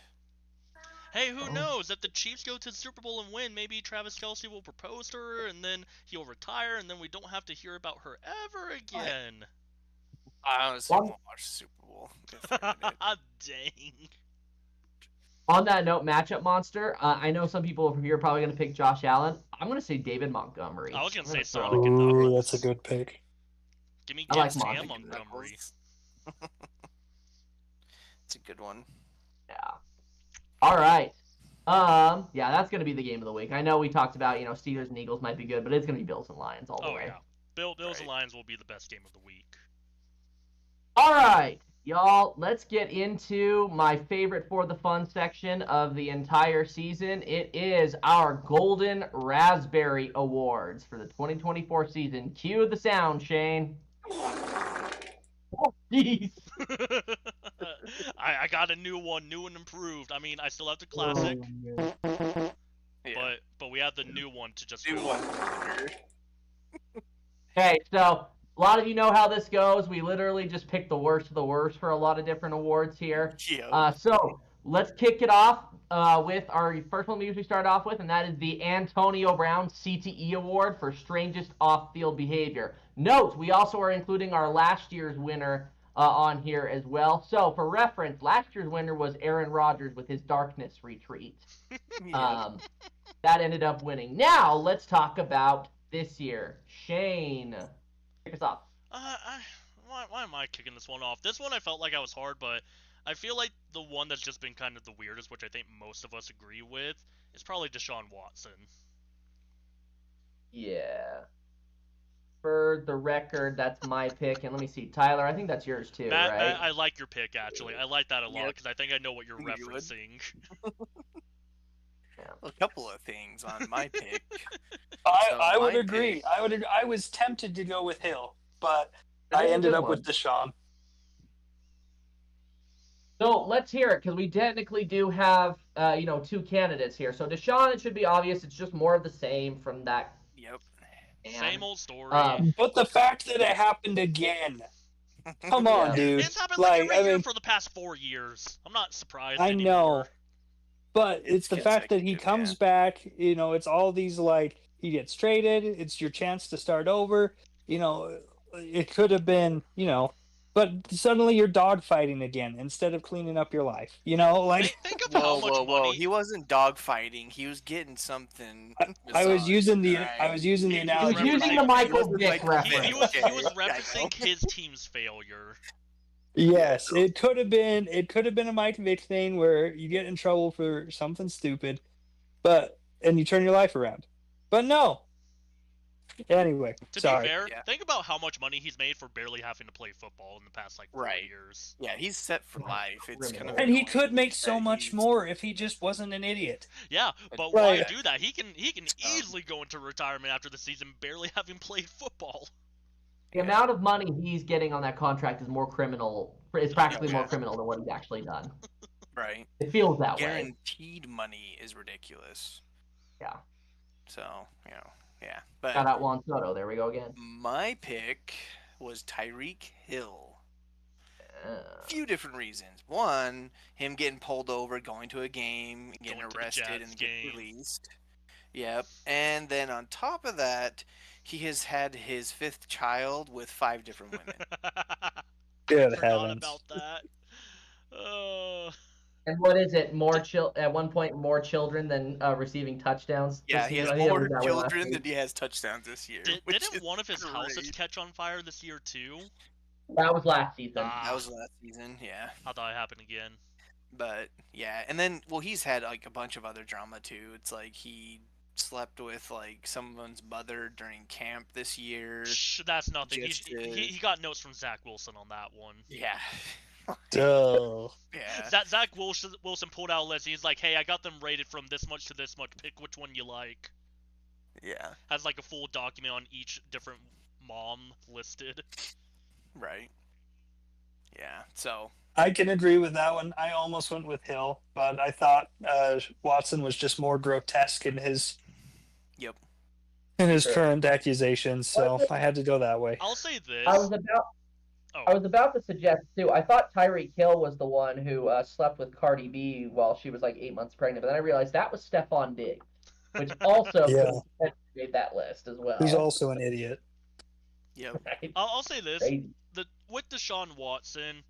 S1: Hey, who
S3: Oh.
S1: knows? If the Chiefs go to the Super Bowl and win, maybe Travis Kelce will propose to her, and then he'll retire, and then we don't have to hear about her ever again.
S4: I honestly
S3: Well-
S4: won't watch the Super Bowl. if they're in it.
S1: Dang.
S3: on that note, matchup monster. I know some people over here are probably going to pick Josh Allen. I'm going to say David Montgomery.
S1: I was gonna
S3: I'm
S1: say
S3: throw-
S1: Sonic and
S2: Ooh,
S1: Knuckles.
S2: that's a good pick.
S1: Give me
S3: I like
S1: Sam
S3: Sonic and
S1: Montgomery.
S4: It's a good one.
S3: Yeah. All right. Yeah, that's going to be the game of the week. I know we talked about, Steelers and Eagles might be good, but it's going to be Bills and Lions all the
S1: Oh
S3: way.
S1: yeah. Bills and
S4: Right.
S1: Lions will be the best game of the week.
S3: All right, y'all, let's get into my favorite for the fun section of the entire season. It is our Golden Raspberry Awards for the 2024 season. Cue the sound, Shane. Oh, jeez.
S1: I got a new one, new and improved. I mean, I still have the classic,
S4: Yeah.
S1: but we have the new one to just
S4: Do
S1: go.
S4: one.
S3: Okay, so a lot of you know how this goes. We literally just pick the worst of the worst for a lot of different awards here.
S4: Yeah.
S3: So let's kick it off with our first one we usually start off with, and that is the Antonio Brown CTE Award for strangest off-field behavior. Note, we also are including our last year's winner on here as well. So for reference, last year's winner was Aaron Rodgers with his Darkness Retreat.
S4: Yeah.
S3: That ended up winning. Now let's talk about this year. Shane, kick us off.
S1: Why am I kicking this one off? This one I felt like I was hard, but I feel like the one that's just been kind of the weirdest, which I think most of us agree with, is probably Deshaun Watson.
S3: Yeah. For the record, that's my pick. And let me see, Tyler, I think that's yours too,
S1: Matt,
S3: right?
S1: I like your pick, actually. I like that a lot
S4: Yep.
S1: because I think I know what you're
S4: Knew you would.
S1: referencing.
S4: A couple of things on my pick.
S2: I would
S4: my
S2: agree.
S4: pick-
S2: I was tempted to go with Hill, but
S3: That
S2: I
S3: is a
S2: ended
S3: good
S2: up
S3: one.
S2: with Deshaun.
S3: So let's hear it, because we technically do have, two candidates here. So Deshaun, it should be obvious. It's just more of the same from that.
S4: Yep.
S1: Same old story.
S2: But the fact that it happened again. Come on,
S3: Yeah.
S2: dude.
S1: It's happened like every
S2: I
S1: year
S2: mean,
S1: for the past 4 years. I'm not surprised
S2: I
S1: anymore.
S2: know. But it's the fact that he
S4: Consecutive,
S2: comes
S4: yeah.
S2: back, it's all these he gets traded, it's your chance to start over. It could have been, but suddenly you're dogfighting again instead of cleaning up your life.
S1: Think of how much money.
S4: He wasn't dogfighting. He was getting something.
S2: I was using the
S4: right?
S2: I was using the
S1: He was
S2: analogy.
S3: using the
S1: referencing-
S3: Michael
S4: wasn't
S3: Vick
S4: like-
S1: He,
S3: reference.
S1: he was he was
S4: Okay, I know.
S1: referencing his team's failure.
S2: Yes, it could have been a Mike Vick thing where you get in trouble for something stupid, and you turn your life around. But no. Anyway,
S1: To
S2: sorry.
S1: be fair,
S4: Yeah.
S1: think about how much money he's made for barely having to play football in the past 4
S4: Right.
S1: years.
S4: Yeah, he's set for life. It's kind of
S2: And he
S4: annoying
S2: could make so
S4: that
S2: much
S4: he's-
S2: more if he just wasn't an idiot.
S1: Yeah, but
S2: Right.
S1: why do that? He can easily go into retirement after the season barely having played football.
S3: The amount of money he's getting on that contract is more criminal. It's practically more
S4: Yeah.
S3: criminal than what he's actually done.
S4: Right.
S3: It feels that way.
S4: Guaranteed money is ridiculous.
S3: Yeah.
S4: So, yeah. But
S3: Shout out Juan Soto. There we go again.
S4: my pick was Tyreek Hill. A few different reasons. One, him getting pulled over, going to a game, getting
S1: Going to the
S4: arrested,
S1: Jets
S4: and getting
S1: game.
S4: released. Yep. And then on top of that, he has had his 5th child with 5 different women.
S2: Good
S1: Forgot
S2: heavens.
S1: about that.
S3: And what is it? At one point, more children than receiving touchdowns.
S4: Yeah,
S3: this
S4: he has
S3: season? I think it
S4: more
S3: was that way last
S4: children
S3: week.
S4: than he has touchdowns this year. which
S1: Didn't
S4: is
S1: one of his houses
S4: crazy.
S1: catch on fire this year too?
S3: That was last season.
S4: That was last season, yeah.
S1: I thought it happened again.
S4: But yeah, and then he's had like a bunch of other drama too. It's like he slept with like someone's mother during camp this year.
S1: Shh, that's nothing.
S4: Just,
S1: He got notes from Zach Wilson on that one.
S4: Yeah.
S2: Duh.
S4: Yeah.
S1: Zach Wilson pulled out a list. He's like, "Hey, I got them rated from this much to this much. Pick which one you like."
S4: Yeah.
S1: Has like a full document on each different mom listed.
S4: Right. Yeah. So
S2: I can agree with that one. I almost went with Hill, but I thought Watson was just more grotesque in his
S4: Yep.
S3: Sure.
S2: current accusations, so I had to go that way.
S1: I'll say this.
S3: I was about to suggest too. I thought Tyreek Hill was the one who slept with Cardi B while she was like 8 months pregnant, but then I realized that was Stephon Diggs, which also
S2: Yeah.
S3: made that list as well.
S2: He's also an idiot.
S4: Yep.
S3: Right?
S1: I'll say this.
S3: Crazy.
S1: With Deshaun Watson,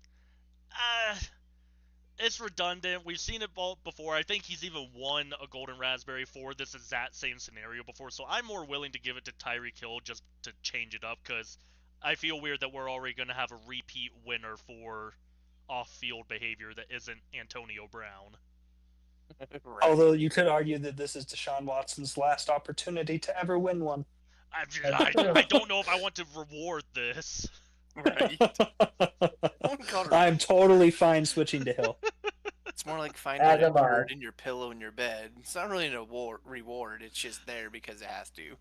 S1: it's redundant. We've seen it before. I think he's even won a Golden Raspberry for this exact same scenario before, so I'm more willing to give it to Tyreek Hill just to change it up, because I feel weird that we're already going to have a repeat winner for off-field behavior that isn't Antonio Brown.
S4: Right.
S2: Although you could argue that this is Deshaun Watson's last opportunity to ever win one.
S1: I don't know if I want to reward this.
S4: Right.
S2: I'm totally fine switching to Hill.
S4: It's more like finding
S3: As
S4: a
S3: am I.
S4: bird in your pillow in your bed. It's not really an reward. It's just there because it has to.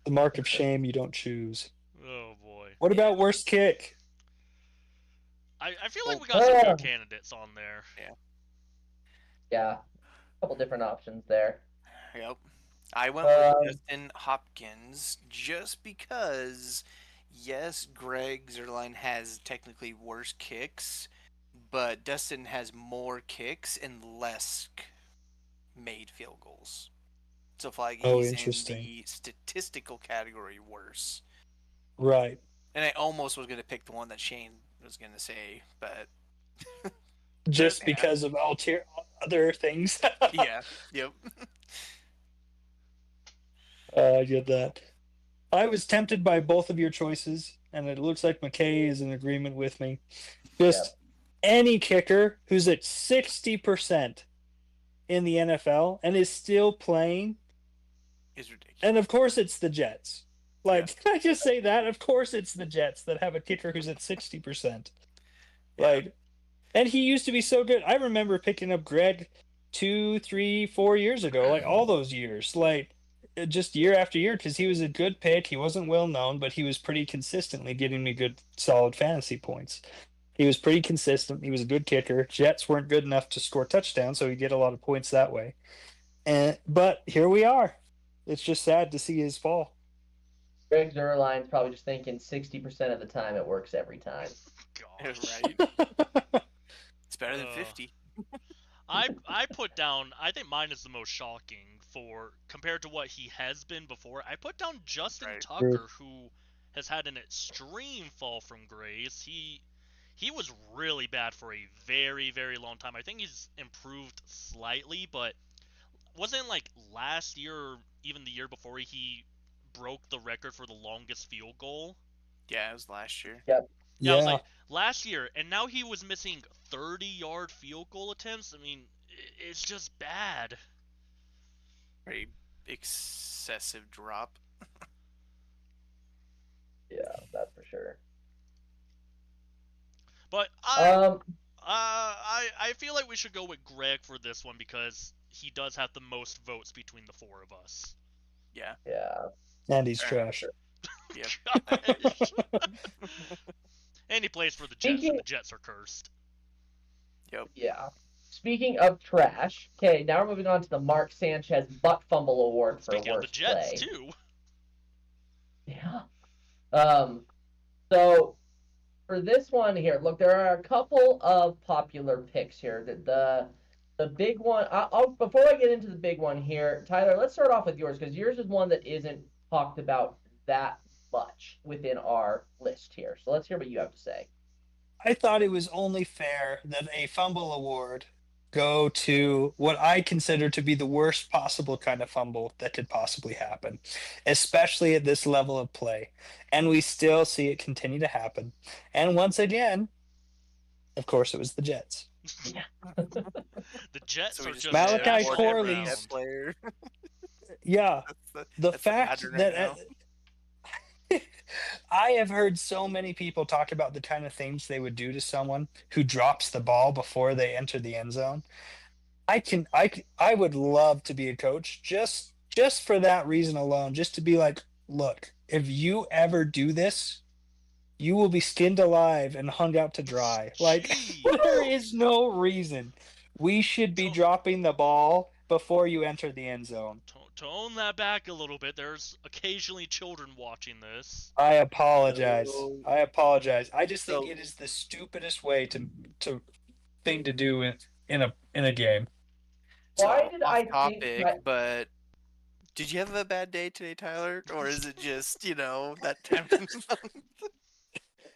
S2: The mark of shame you don't choose.
S1: Oh boy.
S2: What about worst kick?
S1: I feel like we got some good candidates on there.
S3: Yeah, a couple different options there.
S4: Yep. I went
S3: Um,
S4: with Justin Hopkins just because, yes, Greg Zerline has technically worse kicks, but Dustin has more kicks and less made field goals. So if like
S2: Oh,
S4: he's
S2: interesting.
S4: in the statistical category worse.
S2: Right.
S4: And I almost was going to pick the one that Shane was going to say, but
S2: Just
S4: Yeah.
S2: because of other things.
S4: yeah, yep.
S2: I get that. I was tempted by both of your choices, and it looks like McKay is in agreement with me. Just any kicker who's at 60% in the NFL and is still playing,
S4: is ridiculous.
S2: And of course it's the Jets. Like, can I just say that? Of course it's the Jets that have a kicker who's at 60%.
S4: Yeah.
S2: Like, and he used to be so good. I remember picking up Greg 2, 3, 4 years ago, like all those years, like just year after year, because he was a good pick. He wasn't well known, but he was pretty consistently getting me good, solid fantasy points. He was pretty consistent. He was a good kicker. Jets weren't good enough to score touchdowns, so he get a lot of points that way. But here we are. It's just sad to see his fall.
S3: Greg Zerline's probably just thinking 60% of the time it works every time.
S1: Gosh.
S4: Right? It's better than 50.
S1: I put down, I think mine is the most shocking for compared to what he has been before. I put down Justin
S4: Right.
S1: Tucker, who has had an extreme fall from grace. He was really bad for a very, very long time. I think he's improved slightly, but wasn't like last year or even the year before he broke the record for the longest field goal?
S4: Yeah, it was last year.
S1: Yeah, I was like, last year, and now he was missing 30-yard field goal attempts. I mean, it's just bad.
S4: Very excessive drop.
S3: Yeah, that's for sure.
S1: But
S3: Um,
S1: I feel like we should go with Greg for this one because he does have the most votes between the four of us.
S4: Yeah.
S3: yeah.
S2: And he's
S4: Fair
S2: trash.
S1: Gosh. And he plays for the Jets,
S3: Speaking-
S1: and the Jets are cursed.
S3: Yeah. Speaking of trash, okay, now we're moving on to the Mark Sanchez Butt Fumble Award for
S1: Speaking of the
S3: worst
S1: Jets,
S3: play.
S1: too.
S3: Yeah. So for this one here, look, there are a couple of popular picks here. The big one. Before I get into the big one here, Tyler, let's start off with yours because yours is one that isn't talked about that much within our list here. So let's hear what you have to say.
S2: I thought it was only fair that a fumble award go to what I consider to be the worst possible kind of fumble that could possibly happen, especially at this level of play. And we still see it continue to happen. And once again, of course, it was the Jets.
S1: The Jets
S4: So we
S1: are
S4: just
S1: just
S2: Malachi
S1: bashing
S2: Corley-
S1: around.
S4: That player.
S2: Yeah,
S4: That's
S2: the
S4: that's
S2: fact
S4: pattern right
S2: that
S4: now.
S2: I have heard so many people talk about the kind of things they would do to someone who drops the ball before they enter the end zone. I would love to be a coach just for that reason alone, just to be like, look, if you ever do this, you will be skinned alive and hung out to dry. Like,
S1: Jeez.
S2: there is no reason we should be dropping the ball before you enter the end zone.
S1: Tone that back a little bit. There's occasionally children watching this.
S2: I apologize.
S4: So-
S2: I apologize. I just think
S4: so-
S2: it is the stupidest way to thing to do in a game.
S3: Why
S4: So,
S3: did
S4: off
S3: I think
S4: topic,
S3: that-
S4: but did you have a bad day today, Tyler? Or is it just, that time of the month?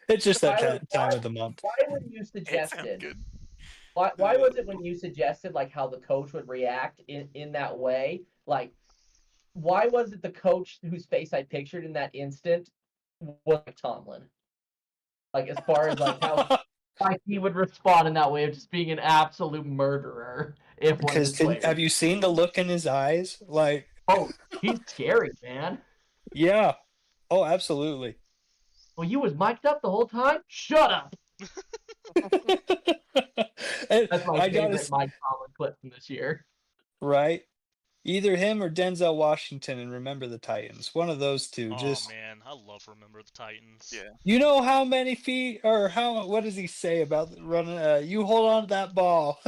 S2: It's just that
S3: Tyler,
S2: time of the month.
S3: Why when you
S4: It sounds
S3: suggested?
S4: good.
S3: Why was it when you suggested like how the coach would react in that way? Like, why was it the coach whose face I pictured in that instant was like Tomlin? Like as far as like how like he would respond in that way of just being an absolute murderer if one of
S2: Because
S3: his players.
S2: have you seen the look in his eyes? Like,
S3: Oh, he's scary, man.
S2: yeah. Oh, absolutely.
S3: Well, you was mic'd up the whole time. Shut up.
S2: And
S3: That's my
S2: I
S3: favorite
S2: gotta
S3: Mike Tomlin clip from this year.
S2: right. Either him or Denzel Washington and Remember the Titans. One of those two.
S1: Oh
S2: Just
S1: man, I love Remember the Titans.
S4: Yeah.
S2: you know how many feet or what does he say about running? You hold on to that ball.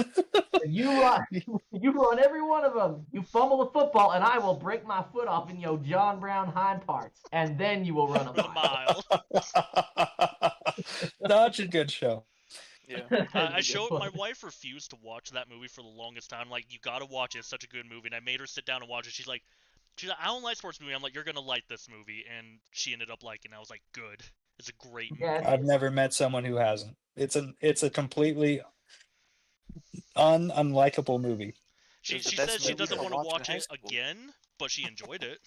S3: You run every one of them. You fumble the football, and I will break my foot off in your John Brown hind parts, and then you will run a
S1: Run a
S3: mile.
S1: mile.
S2: Such a good show.
S4: Yeah.
S1: I showed my wife refused to watch that movie for the longest time. Like, you gotta watch it. It's such a good movie. And I made her sit down and watch it. She's like, I don't like sports movies. I'm like, you're gonna like this movie, and she ended up liking it. I was like, good. It's a great movie.
S3: Yeah,
S2: I've never met someone who hasn't. It's a completely unlikable movie.
S1: She
S4: It's the
S1: said
S4: best
S1: she
S4: movie
S1: doesn't
S4: to
S1: want to
S4: watch in
S1: watch
S4: high
S1: it
S4: school.
S1: again, but she enjoyed it.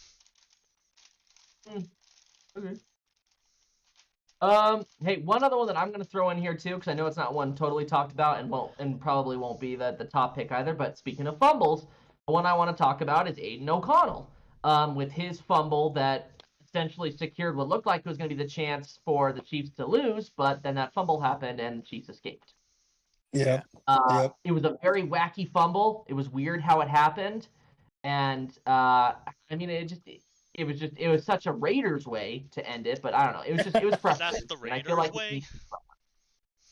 S3: Hey, one other one that I'm gonna throw in here too, because I know it's not one totally talked about, and probably won't be the top pick either. But speaking of fumbles, the one I want to talk about is Aiden O'Connell. with his fumble that essentially secured what looked like it was going to be the chance for the Chiefs to lose, but then that fumble happened and the Chiefs escaped.
S2: Yeah. Yep.
S3: It was a very wacky fumble. It was weird how it happened, and I mean, it was such a Raiders way to end it, but I don't know. It was frustrating.
S1: That's the
S3: And I feel
S1: Raiders
S3: like
S1: way.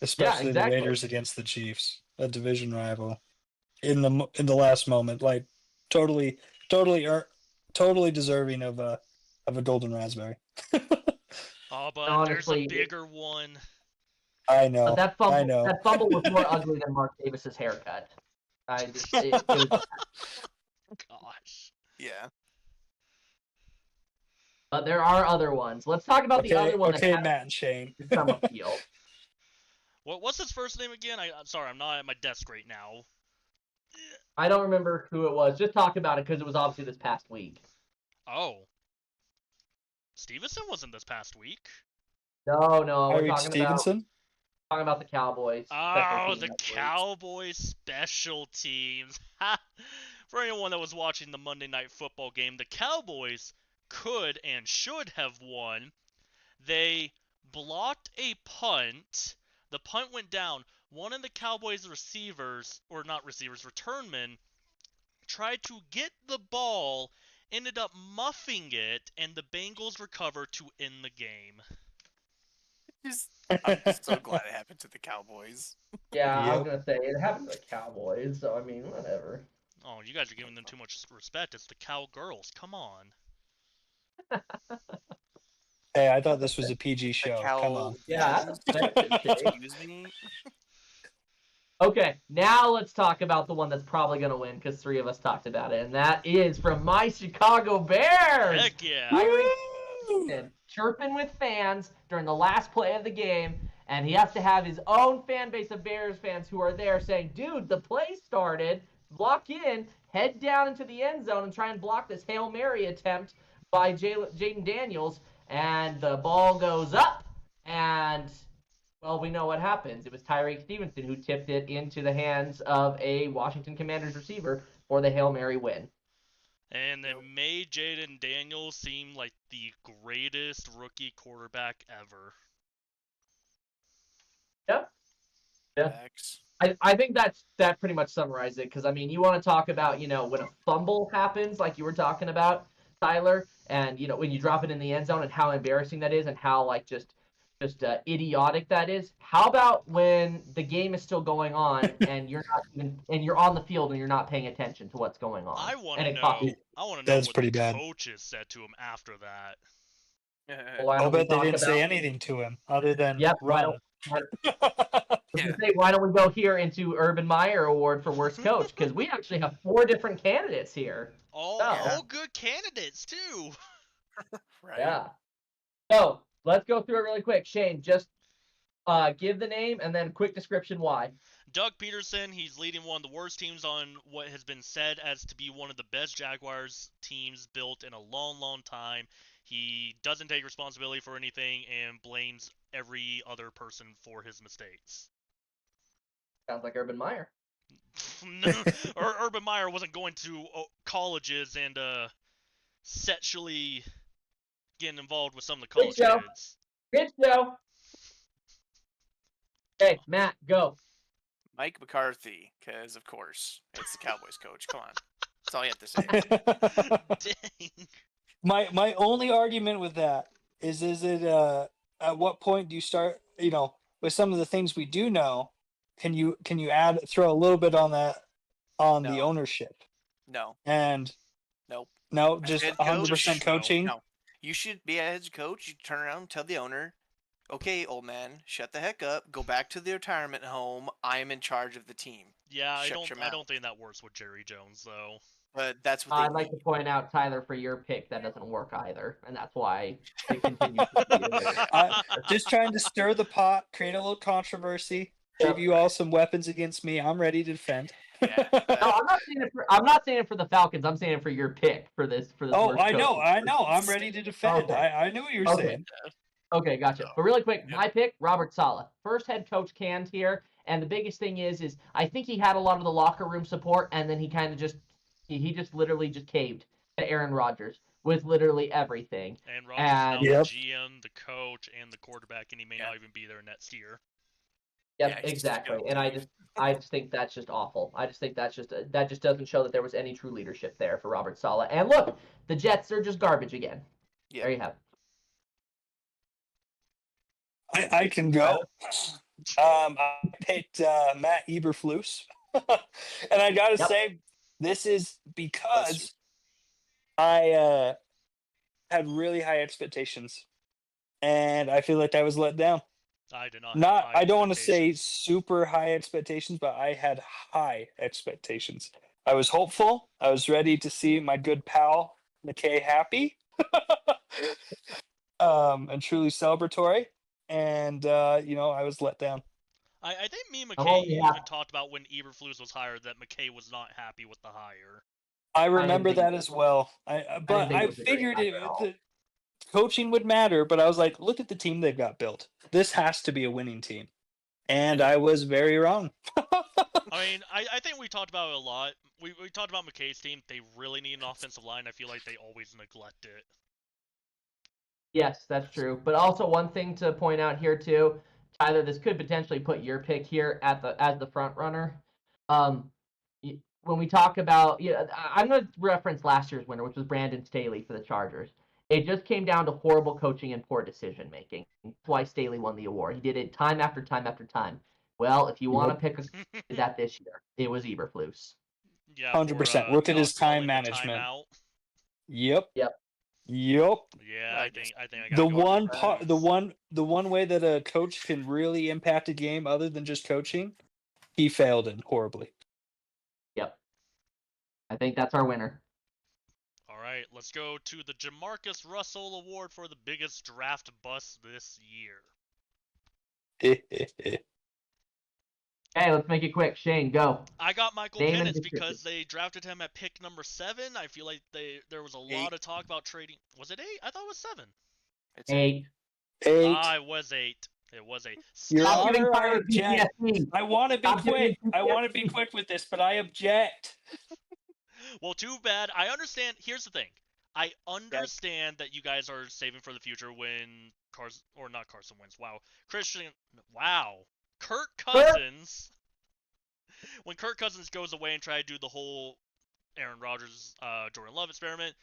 S2: Especially
S3: exactly.
S2: the Raiders against the Chiefs, a division rival, in the last moment, like totally deserving of a golden raspberry.
S1: Oh, but
S3: Honestly,
S1: there's a bigger one.
S2: I know.
S3: But that fumble,
S2: I know.
S3: that fumble was more ugly than Mark Davis's haircut. It was,
S1: Gosh.
S4: Yeah.
S3: but there are other ones. Let's talk about the other one.
S2: Okay,
S3: that
S2: Matt and Shane.
S3: some appeal.
S1: What's his first name again? I'm sorry, I'm not at my desk right now.
S3: I don't remember who it was. Just talk about it because it was obviously this past week.
S1: Oh. Stevenson wasn't this past week.
S3: No, we're
S2: Tyreek
S3: talking
S2: Stevenson.
S3: about the Cowboys.
S1: Oh, the Cowboys special teams. For anyone that was watching the Monday Night Football game, the Cowboys could and should have won. They blocked a punt. The punt went down. One of the Cowboys returnmen, tried to get the ball, ended up muffing it, and the Bengals recovered to end the game.
S4: I'm just so glad it happened to the Cowboys.
S3: Yeah, I was
S2: Yep.
S3: gonna say it happened to the Cowboys, so I mean, whatever.
S1: Oh, you guys are giving them too much respect. It's the Cowgirls. Come on.
S2: Hey, I thought this was a PG show. Come on.
S3: Yeah, that's offensive, Shane.
S4: Excuse me.
S3: Okay, now let's talk about the one that's probably gonna win because three of us talked about it, and that is from my Chicago Bears.
S1: Heck yeah.
S3: Tyreek chirping with fans during the last play of the game, and he has to have his own fan base of Bears fans who are there saying, dude, the play started, block in, head down into the end zone and try and block this Hail Mary attempt by Jaden Daniels, and the ball goes up, and, well, we know what happens. It was Tyreek Stevenson who tipped it into the hands of a Washington Commanders receiver for the Hail Mary win.
S1: And it made Jaden Daniels seem like the greatest rookie quarterback ever.
S3: Yeah.
S4: Facts.
S3: I think that pretty much summarizes it because, I mean, you want to talk about, when a fumble happens like you were talking about, Tyler, and, when you drop it in the end zone and how embarrassing that is and how, like, just idiotic that is. How about when the game is still going on and you're on the field and you're not paying attention to what's going on?
S1: I want
S3: And
S1: to
S3: it
S1: know.
S3: costs you.
S1: I want to know
S2: That's
S1: what
S2: pretty
S1: the
S2: bad.
S1: coaches said to him after that.
S3: Why
S2: I'll
S3: don't we
S2: bet they
S3: talk
S2: didn't say
S3: about-
S2: anything to him other than
S3: Yep,
S2: run.
S3: Why don't we go here into Urban Meyer Award for worst coach? Because we actually have 4 different candidates here.
S1: All good candidates too.
S4: Right.
S3: Yeah. So let's go through it really quick. Shane, just give the name and then quick description why.
S1: Doug Peterson, he's leading one of the worst teams on what has been said as to be one of the best Jaguars teams built in a long, long time. He doesn't take responsibility for anything and blames every other person for his mistakes.
S3: Sounds like Urban Meyer.
S1: Urban Meyer wasn't going to colleges and sexually getting involved with some of the college
S3: Joe.
S1: kids.
S3: Good show. Hey, Matt, go.
S4: Mike McCarthy, because of course it's the Cowboys coach. Come on, that's all you have to say.
S1: Dang.
S2: My only argument with that is it at what point do you start, with some of the things we do know, can you throw a little bit on that on the
S4: No.
S2: ownership
S4: No,
S2: and
S4: nope.
S2: no, just
S4: Head coach?
S2: 100% coaching?
S4: No, you should be a head coach. You turn around and tell the owner, okay, old man, shut the heck up. Go back to the retirement home. I am in charge of the team.
S1: Yeah, I
S4: Shut your
S1: don't
S4: mouth.
S1: think that works with Jerry Jones though.
S4: But that's what
S3: I'd
S4: they
S3: like to
S4: need.
S3: point out, Tyler, for your pick, that doesn't work either, and that's why it continues to be there.
S2: Just trying to stir the pot, create a little controversy, give you all some weapons against me. I'm ready to defend.
S4: Yeah.
S3: No, I'm not saying it for the Falcons. I'm saying it for your pick for this.
S2: Oh,
S3: worst
S2: I know.
S3: coach.
S2: I'm ready to defend.
S3: Okay.
S2: I knew what you were
S3: Okay.
S2: saying.
S3: Okay, gotcha. But really quick,
S4: Yeah.
S3: my pick, Robert Saleh. First head coach canned here, and the biggest thing is I think he had a lot of the locker room support, and then he kind of he just literally just caved. Aaron Rodgers with literally everything.
S1: And Rodgers is now
S3: And-
S2: Yep.
S1: the GM, the coach, and the quarterback, and he may not even be there next year.
S3: Yep,
S4: Yeah, he's
S3: exactly.
S4: gonna
S3: And I
S4: leave.
S3: just think that's just awful. I just think that just doesn't show that there was any true leadership there for Robert Saleh. And look, the Jets are just garbage again.
S4: Yeah.
S3: There you have it.
S2: I can go. I picked Matt Eberflus, and I gotta
S3: Yep.
S2: say, this is because I had really high expectations, and I feel like I was let down.
S1: I did not. Have
S2: Not,
S1: high
S2: I don't want to say
S1: expectations.
S2: super high expectations, but I had high expectations. I was hopeful. I was ready to see my good pal McKay happy, and truly celebratory. And I was let down.
S1: I think me and
S3: Oh,
S1: McKay
S3: yeah.
S1: even talked about when Eberflus was hired that McKay was not happy with the hire.
S2: I remember
S3: think-
S2: that as well. But
S3: think
S2: I
S3: it was a great
S2: figured
S3: hire at all.
S2: the coaching would matter. But I was like, look at the team they've got built. This has to be a winning team, and I was very wrong.
S1: I mean, I think we talked about it a lot. We talked about McKay's team. They really need an offensive line. I feel like they always neglect it.
S3: Yes, that's true. But also one thing to point out here too, Tyler, this could potentially put your pick here as the front runner. When we talk about, I'm going to reference last year's winner, which was Brandon Staley for the Chargers. It just came down to horrible coaching and poor decision making. That's why Staley won the award. He did it time after time after time. Well, if you want to pick that this year, it was Eberflus.
S1: Yeah,
S2: 100%.
S1: for,
S2: Look at
S1: not
S2: his time
S1: calling the
S2: management.
S1: timeout.
S2: Yep.
S3: Yep.
S1: Yeah,
S4: I
S1: I think I
S2: The
S1: gotta go with
S2: one
S1: that.
S2: part, the one way that a coach can really impact a game other than just coaching, he failed in horribly.
S3: Yep. I think that's our winner.
S1: All right, let's go to the Jamarcus Russell Award for the biggest draft bust this year.
S3: Hey, let's make it quick. Shane, go.
S1: I got Michael
S3: Name and
S1: Penix
S3: description.
S1: because they drafted him at pick number 7. I feel like there was a lot
S4: 8.
S1: of talk about trading. Was it 8? I thought it was 7.
S4: It's
S3: 8.
S2: 8.
S1: It was 8. It was 8.
S2: Your
S3: Stop giving
S2: Honor, I
S3: Tyler
S2: object.
S3: PTSD.
S2: I want to be
S3: Stop giving
S2: quick. I want to
S3: PTSD.
S2: be quick with this, but I object.
S1: Well, too bad. I understand. Here's the thing. I understand that you guys are saving for the future when Carson Wentz. Wow. Kirk Cousins. When Kirk Cousins goes away and try to do the whole Aaron Rodgers, Jordan Love experiment,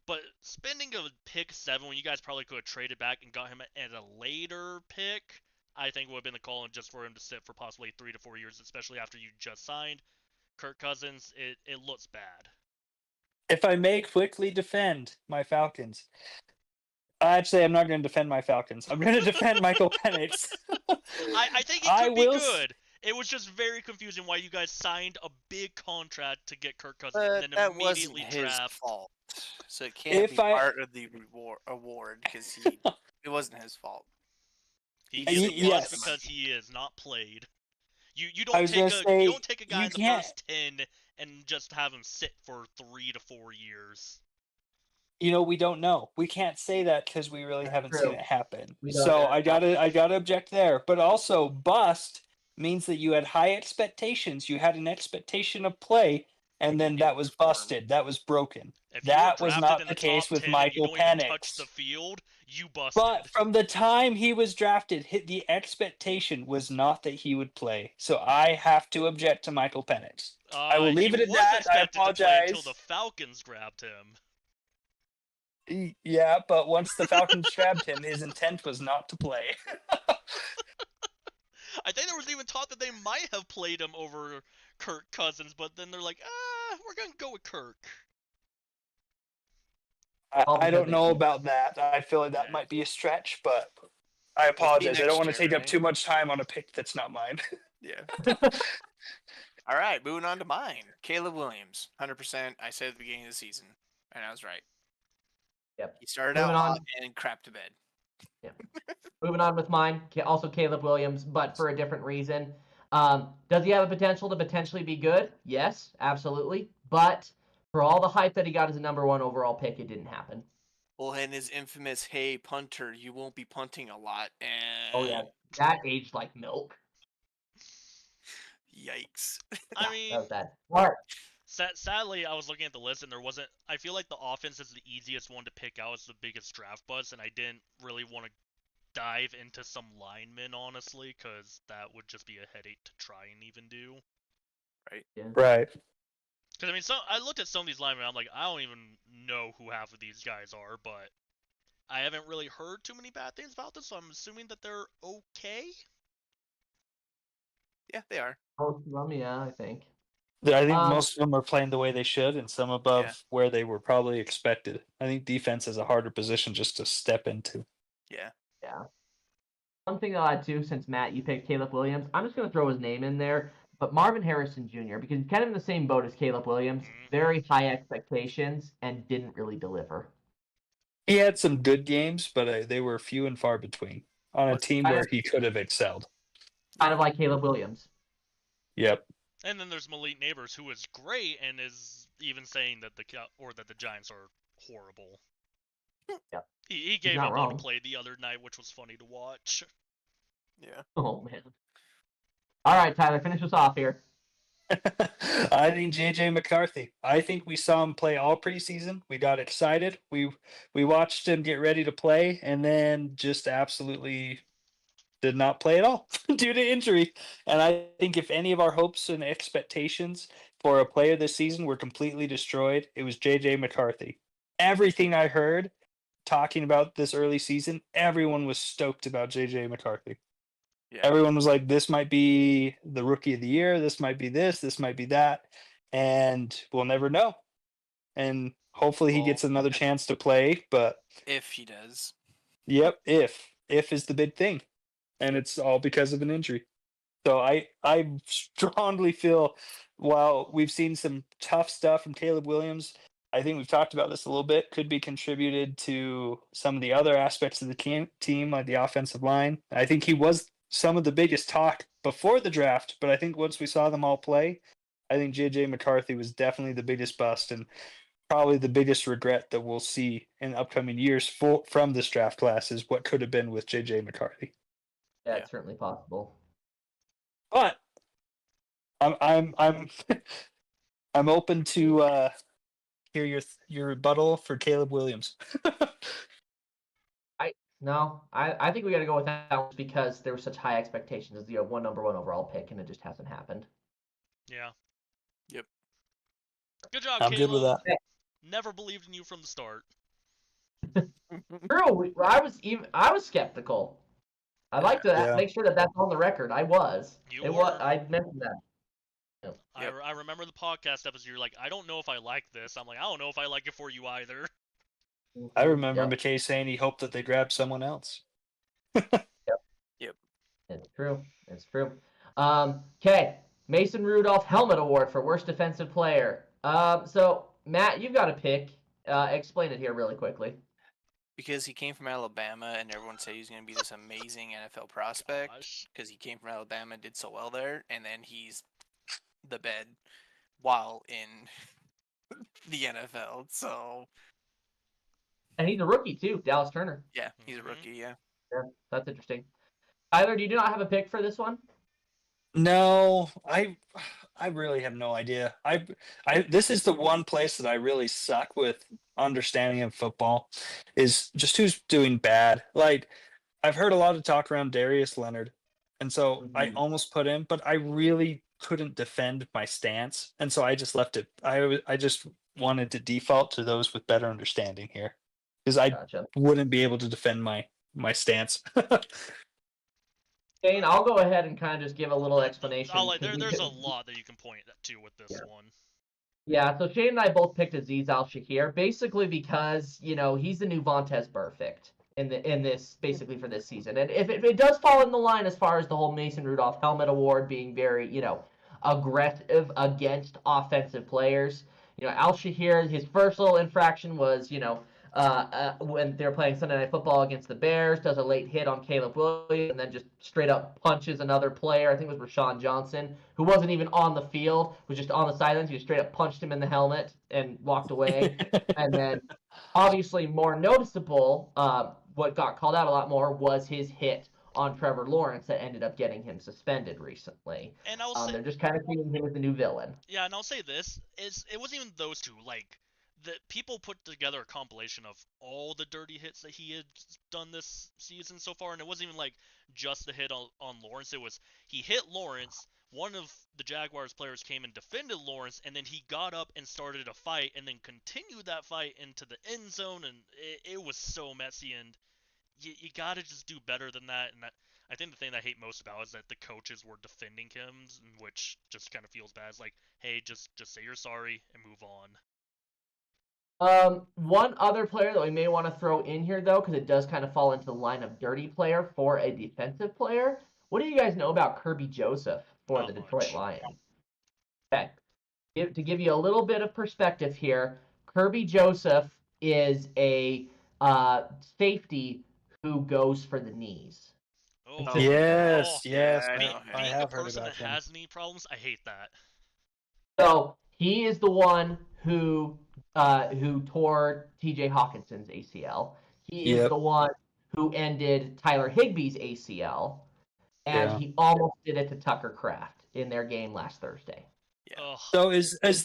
S1: but spending a pick 7 when you guys probably could have traded back and got him at a later pick, I think would have been the call, and just for him to sit for possibly 3 to 4 years, especially after you just signed Kirk Cousins, it looks bad.
S2: If I may quickly defend my Falcons. Actually, I'm not going to defend my Falcons. I'm going to defend Michael Penix.
S1: I think he
S2: I
S1: could be
S2: will
S1: good. It was just very confusing why you guys signed a big contract to get Kirk Cousins
S4: But
S1: and then
S4: that wasn't
S1: immediately
S4: his
S1: draft.
S4: fault. So it can't
S2: If
S4: be
S2: I-
S4: part of the award because it wasn't his fault.
S1: He
S2: Y-
S1: is a bust
S2: yes.
S1: because he is not played. You
S2: I
S1: don't
S2: was
S1: take
S2: gonna say,
S1: you don't take a guy
S2: you
S1: in the
S2: can't-
S1: first 10 and just have him sit for 3 to 4 years.
S2: We don't know. We can't say that because we really haven't
S3: True.
S2: seen it happen.
S3: We don't
S2: So
S3: know.
S2: I gotta object there. But also, bust means that you had high expectations. You had an expectation of play, and then that was busted. That was broken.
S1: If
S2: That
S1: you were
S2: was
S1: drafted
S2: not
S1: in
S2: the
S1: the
S2: case
S1: top
S2: with
S1: 10
S2: Michael
S1: and you don't even touch
S2: Penix.
S1: the field, you busted.
S2: But from the time he was drafted, the expectation was not that he would play. So I have to object to Michael Penix. I will leave
S1: he
S2: it at
S1: was
S2: that. I
S1: expected to play until
S2: apologize.
S1: the Falcons grabbed him.
S2: Yeah, but once the Falcons grabbed him, his intent was not to play.
S1: I think there was even talk that they might have played him over Kirk Cousins, but then they're like, we're gonna go with Kirk.
S2: I don't know about that. I feel like that
S1: Yeah.
S2: might be a stretch, but I apologize. I don't want to
S4: next year,
S2: take up
S4: right?
S2: too much time on a pick that's not mine.
S4: Yeah. All right, moving on to mine. Caleb Williams, 100%. I said at the beginning of the season, and I was right.
S3: Yep.
S4: He started
S3: Moving
S4: out
S3: on.
S4: hot and crapped to bed.
S3: Moving on with mine, also Caleb Williams, but for a different reason. Does he have the potential to potentially be good? Yes, absolutely. But for all the hype that he got as a number 1 overall pick, it didn't happen.
S4: Well, and his infamous, "Hey punter, you won't be punting a lot," and
S3: Oh yeah, that aged like milk.
S4: yikes.
S1: I
S3: Yeah,
S1: mean,
S3: that was bad. All right.
S1: Sadly, I was looking at the list and there wasn't. I feel like the offense is the easiest one to pick out. It's the biggest draft bust, and I didn't really want to dive into some linemen, honestly, because that would just be a headache to try and even do.
S2: Right.
S1: Because I mean, I looked at some of these linemen. I'm like, I don't even know who half of these guys are, but I haven't really heard too many bad things about them, so I'm assuming that they're okay.
S4: Yeah, they are.
S3: Most of them, yeah, I think.
S2: I think most of them are playing the way they should, and some above
S4: Yeah.
S2: where they were probably expected. I think defense is a harder position just to step into.
S4: Yeah.
S3: One thing I'll add too, since Matt, you picked Caleb Williams, I'm just going to throw his name in there, but Marvin Harrison Jr., because he's kind of in the same boat as Caleb Williams, very high expectations, and didn't really deliver.
S2: He had some good games, but they were few and far between on a team where he could have excelled.
S3: Kind of like Caleb Williams.
S2: Yep.
S1: And then there's Malik Neighbors, who is great and is even saying that the Giants are horrible.
S3: Yep.
S1: He gave
S3: not
S1: up
S3: wrong.
S1: on a play the other night, which was funny to watch.
S4: Yeah.
S3: Oh, man. All right, Tyler, finish us off here.
S2: I think JJ McCarthy. I think we saw him play all preseason. We got excited. We watched him get ready to play, and then just absolutely did not play at all due to injury. And I think if any of our hopes and expectations for a player this season were completely destroyed, it was JJ McCarthy. Everything I heard talking about this early season, everyone was stoked about JJ McCarthy.
S4: Yeah.
S2: Everyone was like, this might be the rookie of the year. This might be this might be that. And we'll never know. And hopefully he gets another chance to play. But
S4: if he does.
S2: Yep, if is the big thing. And it's all because of an injury. So I strongly feel, while we've seen some tough stuff from Caleb Williams, I think we've talked about this a little bit, could be contributed to some of the other aspects of the team, like the offensive line. I think he was some of the biggest talk before the draft, but I think once we saw them all play, I think JJ McCarthy was definitely the biggest bust and probably the biggest regret that we'll see in upcoming years from this draft class is what could have been with JJ McCarthy.
S3: Yeah, it's certainly possible.
S2: But I'm I'm open to hear your rebuttal for Caleb Williams.
S3: I think we got to go with that because there were such high expectations as the number one overall pick, and it just hasn't happened.
S1: Yeah.
S4: Yep.
S1: Good job,
S2: I'm
S1: Caleb.
S2: good with that.
S1: Never believed in you from the start.
S3: True. I was skeptical. I'd like to make sure that that's on the record. I was. I mentioned that.
S1: I remember the podcast episode. You're like, I don't know if I like this. I'm like, I don't know if I like it for you either.
S2: I remember McKay saying he hoped that they grabbed someone else.
S4: Yep.
S3: It's true. It's true. Okay. Mason Rudolph Helmet Award for Worst Defensive Player. So, Matt, you've got a pick. Explain it here really quickly.
S4: Because he came from Alabama, and everyone said he was going to be this amazing NFL prospect. Because he came from Alabama and did so well there, and then he's the bed while in the NFL. So,
S3: and he's a rookie too, Dallas Turner.
S4: Yeah, he's a rookie. Yeah,
S3: that's interesting. Tyler, do you not have a pick for this one?
S2: No, I really have no idea. This is the one place that I really suck with understanding of football, is just who's doing bad. Like, I've heard a lot of talk around Darius Leonard, and so I almost put him, but I really couldn't defend my stance, and so I just left it. I just wanted to default to those with better understanding here, because I wouldn't be able to defend my stance.
S3: Shane, I'll go ahead and kind of just give a little explanation.
S1: There's a lot that you can point to with this one.
S3: Yeah, so Shane and I both picked Azeez Al-Shakir, basically because, he's the new Vontaze Burfict in this, basically for this season. And if it does fall in the line as far as the whole Mason Rudolph Helmet Award being very, aggressive against offensive players, Al-Shakir, his first little infraction was, when they're playing Sunday Night Football against the Bears, does a late hit on Caleb Williams, and then just straight up punches another player. I think it was Rashawn Johnson, who wasn't even on the field, was just on the sidelines. He just straight up punched him in the helmet and walked away. And then, obviously, more noticeable, what got called out a lot more was his hit on Trevor Lawrence that ended up getting him suspended recently.
S1: And I'll say,
S3: They're just kind of treating him as the new villain.
S1: yeah, and I'll say this is it wasn't even those two. Like the people put together a compilation of all the dirty hits that he had done this season so far, and it wasn't even like just the hit on Lawrence. It was he hit Lawrence. One of the Jaguars players came and defended Lawrence, and then he got up and started a fight, and then continued that fight into the end zone, and it was so messy. And you gotta just do better than that. And I think the thing that I hate most about is that the coaches were defending him, which just kind of feels bad. It's like, hey, just say you're sorry and move on.
S3: One other player that we may want to throw in here, though, because it does kind of fall into the line of dirty player for a defensive player. What do you guys know about Kirby Joseph for
S1: Not
S3: the Detroit
S1: much.
S3: Lions? Okay. To give you a little bit of perspective here, Kirby Joseph is a safety who goes for the knees.
S1: Oh,
S2: Yes,
S1: oh,
S2: yes,
S4: yeah, I
S1: being,
S4: know.
S2: I
S1: being
S2: have
S1: the
S2: heard
S1: person
S2: about
S1: that
S2: him.
S1: has knee problems, I hate that.
S3: So he is the one who tore T.J. Hawkinson's ACL. He is
S2: Yep.
S3: the one who ended Tyler Higbee's ACL, and
S2: Yeah.
S3: he almost did it to Tucker Kraft in their game last Thursday.
S4: Yeah.
S1: Ugh.
S2: So is this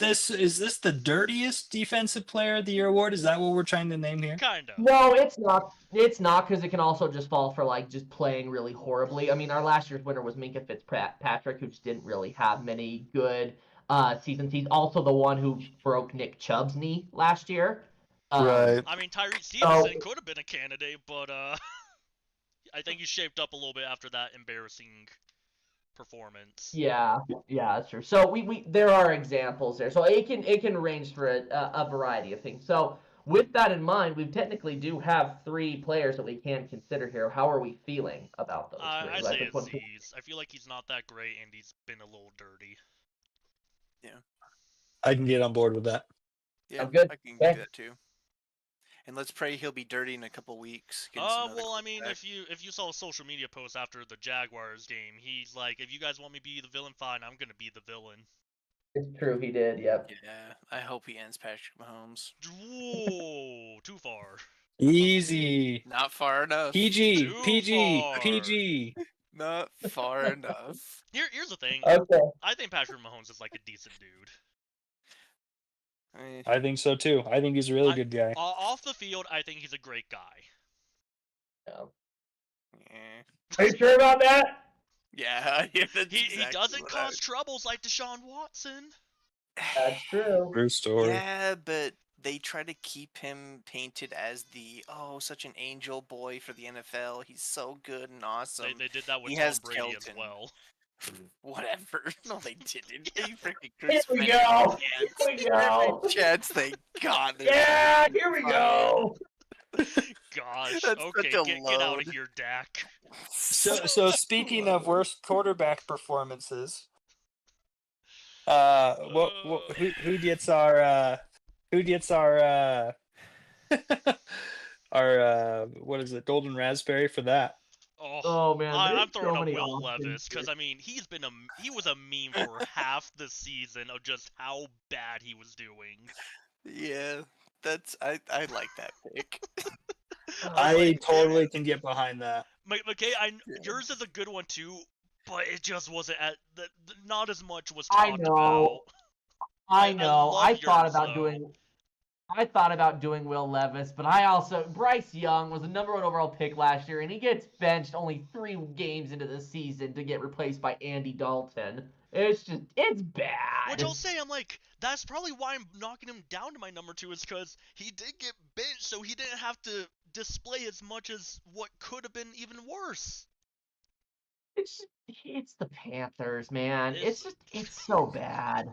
S2: the dirtiest defensive player of the year award? Is that what we're trying to name here?
S1: Kind of.
S3: No, it's not. It's not, because it can also just fall for like just playing really horribly. I mean, our last year's winner was Minka Fitzpatrick, who just didn't really have many good seasons. He's also the one who broke Nick Chubb's knee last year.
S2: Right.
S1: I mean, Tyrese Stevenson could have been a candidate, but I think he shaped up a little bit after that embarrassing performance.
S3: Yeah, that's true. So we there are examples there. So it can range for a variety of things. So with that in mind, we technically do have 3 players that we can consider here. How are we feeling about those 3?
S1: I
S3: Like,
S1: say
S3: which one-
S1: it's Z's. I feel like he's not that great, and he's been a little dirty.
S2: I can get on board with that.
S4: Yeah,
S3: Sounds good.
S4: I can
S3: Okay.
S4: do that too. And let's pray he'll be dirty in a couple weeks. against another
S1: Well, I mean,
S4: quarterback.
S1: if you saw a social media post after the Jaguars game, he's like, if you guys want me to be the villain, fine, I'm gonna be the villain.
S3: It's true, he did. Yep.
S4: Yeah, I hope he ends Patrick Mahomes.
S1: Whoa, too far.
S2: Easy.
S4: Not far enough.
S2: PG,
S1: Too
S2: PG,
S1: far.
S2: PG.
S4: Not far enough.
S1: Here's the thing.
S3: Okay.
S1: I think Patrick Mahomes is like a decent dude.
S4: Eh,
S2: I think so too. I think he's a really good guy.
S1: Off the field, I think he's a great guy.
S4: eh.
S3: Are you sure about that?
S4: Yeah, yeah, that's
S1: He
S4: exactly
S1: doesn't
S4: what I
S1: cause troubles like Deshaun Watson.
S3: That's true.
S2: True story.
S4: Yeah, but they try to keep him painted as the such an angel boy for the NFL. He's so good and awesome.
S1: They did that with
S4: he
S1: Tom
S4: has
S1: Brady as
S4: Kelton.
S1: well.
S4: Whatever. No, they didn't.
S1: Yeah.
S4: They freaking
S3: Here we
S4: crucified
S3: go.
S4: every
S3: Here we
S4: chance.
S3: go.
S4: Every chance they got. they
S3: Yeah,
S4: freaking
S3: here we
S4: fired.
S3: go.
S1: Gosh.
S4: That's
S1: Okay,
S4: such a
S1: get out of
S4: load.
S1: here, Dak.
S2: So speaking of worst quarterback performances, who gets our our what is it, golden raspberry for that?
S3: Oh man,
S1: I'm
S3: there's
S1: throwing
S3: so
S1: a
S3: many
S1: Will
S3: options
S1: Levis because
S3: here.
S1: I mean he was a meme for half the season of just how bad he was doing.
S4: Yeah, I like that pick.
S2: I
S1: like,
S2: totally can get behind that.
S1: McKay,
S4: Yeah.
S1: yours is a good one too, but it just wasn't not as much was
S3: I
S1: talked
S3: know.
S1: about.
S3: I know.
S1: love
S3: I thought
S1: yours,
S3: about
S1: though.
S3: doing. I thought about doing Will Levis, but I also Bryce Young was the #1 overall pick last year, and he gets benched only 3 games into the season to get replaced by Andy Dalton. It's bad.
S1: Which I'll say, I'm like, that's probably why I'm knocking him down to my number 2 is because he did get benched, so he didn't have to display as much as what could have been even worse.
S3: It's the Panthers, man.
S1: It's-
S3: It's so bad.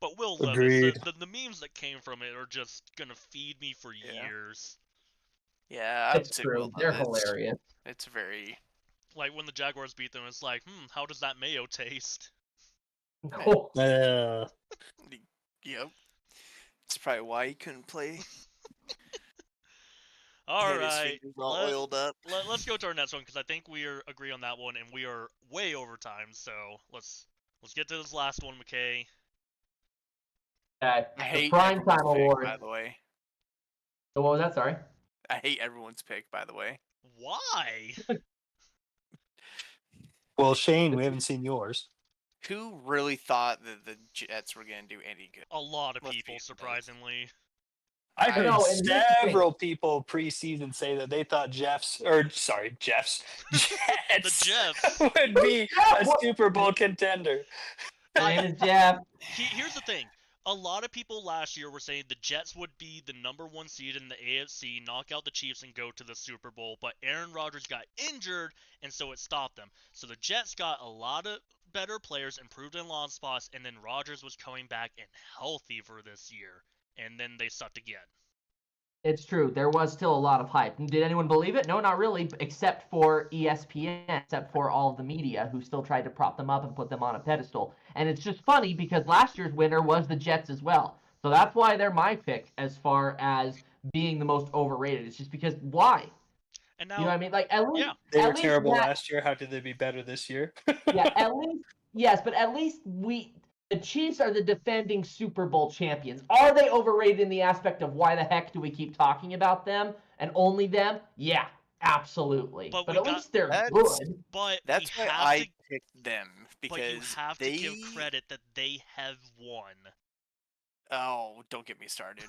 S1: But Will
S2: Agreed.
S1: Levis, the memes that came from it are just gonna feed me for
S4: Yeah.
S1: years.
S4: Yeah, I would
S3: It's
S4: say
S3: true.
S4: Will
S3: They're
S4: Levis.
S3: hilarious.
S4: It's very.
S1: Like when the Jaguars beat them, it's like, how does that mayo taste?
S3: No.
S4: Yep. It's probably why he couldn't play.
S1: All
S4: Had his
S1: right,
S4: fingers all oiled up.
S1: let's go to our next one because I think we agree on that one, and we are way over time. So let's get to this last one, McKay.
S3: Okay.
S4: I
S3: The
S4: hate
S3: Prime
S4: everyone's
S3: Time
S4: pick,
S3: Award.
S4: by the way.
S3: So what was that? Sorry.
S4: I hate everyone's pick, by the way.
S1: Why?
S2: Well, Shane, we haven't seen yours.
S4: Who really thought that the Jets were going to do any good?
S1: A lot of
S4: Let's be
S1: people,
S4: honest.
S1: surprisingly.
S2: I
S4: I
S2: heard
S3: know, and here's the thing.
S2: several people preseason say that they thought Jets
S1: The
S2: Jets
S1: Jeffs.
S2: would be a
S3: What?
S2: Super Bowl contender.
S3: My name is Jeff.
S1: Here's the thing. A lot of people last year were saying the Jets would be the #1 seed in the AFC, knock out the Chiefs, and go to the Super Bowl, but Aaron Rodgers got injured, and so it stopped them. So the Jets got a lot of better players, improved in launch spots, and then Rodgers was coming back and healthy for this year, and then they sucked again.
S3: It's true. There was still a lot of hype. Did anyone believe it? No, not really, except for ESPN, except for all of the media who still tried to prop them up and put them on a pedestal. And it's just funny because last year's winner was the Jets as well. So that's why they're my pick as far as being the most overrated. It's just because why?
S1: And
S3: You know
S1: now,
S3: what I mean? Like at least
S1: yeah.
S2: They
S3: at
S2: were
S3: least
S2: terrible
S3: that-
S2: last year. How did they be better this year?
S3: Yeah, at least yes, but at least the Chiefs are the defending Super Bowl champions. Are they overrated in the aspect of why the heck do we keep talking about them and only them? Yeah, absolutely.
S1: But
S3: But
S1: we
S3: at
S1: got-
S3: least they're
S4: That's-
S3: good.
S1: but
S4: That's
S1: we
S4: why
S1: have
S4: I
S1: to,
S4: picked them
S1: but you
S4: because
S1: have
S4: they.
S1: to give credit that they have won.
S4: Oh, don't get me started.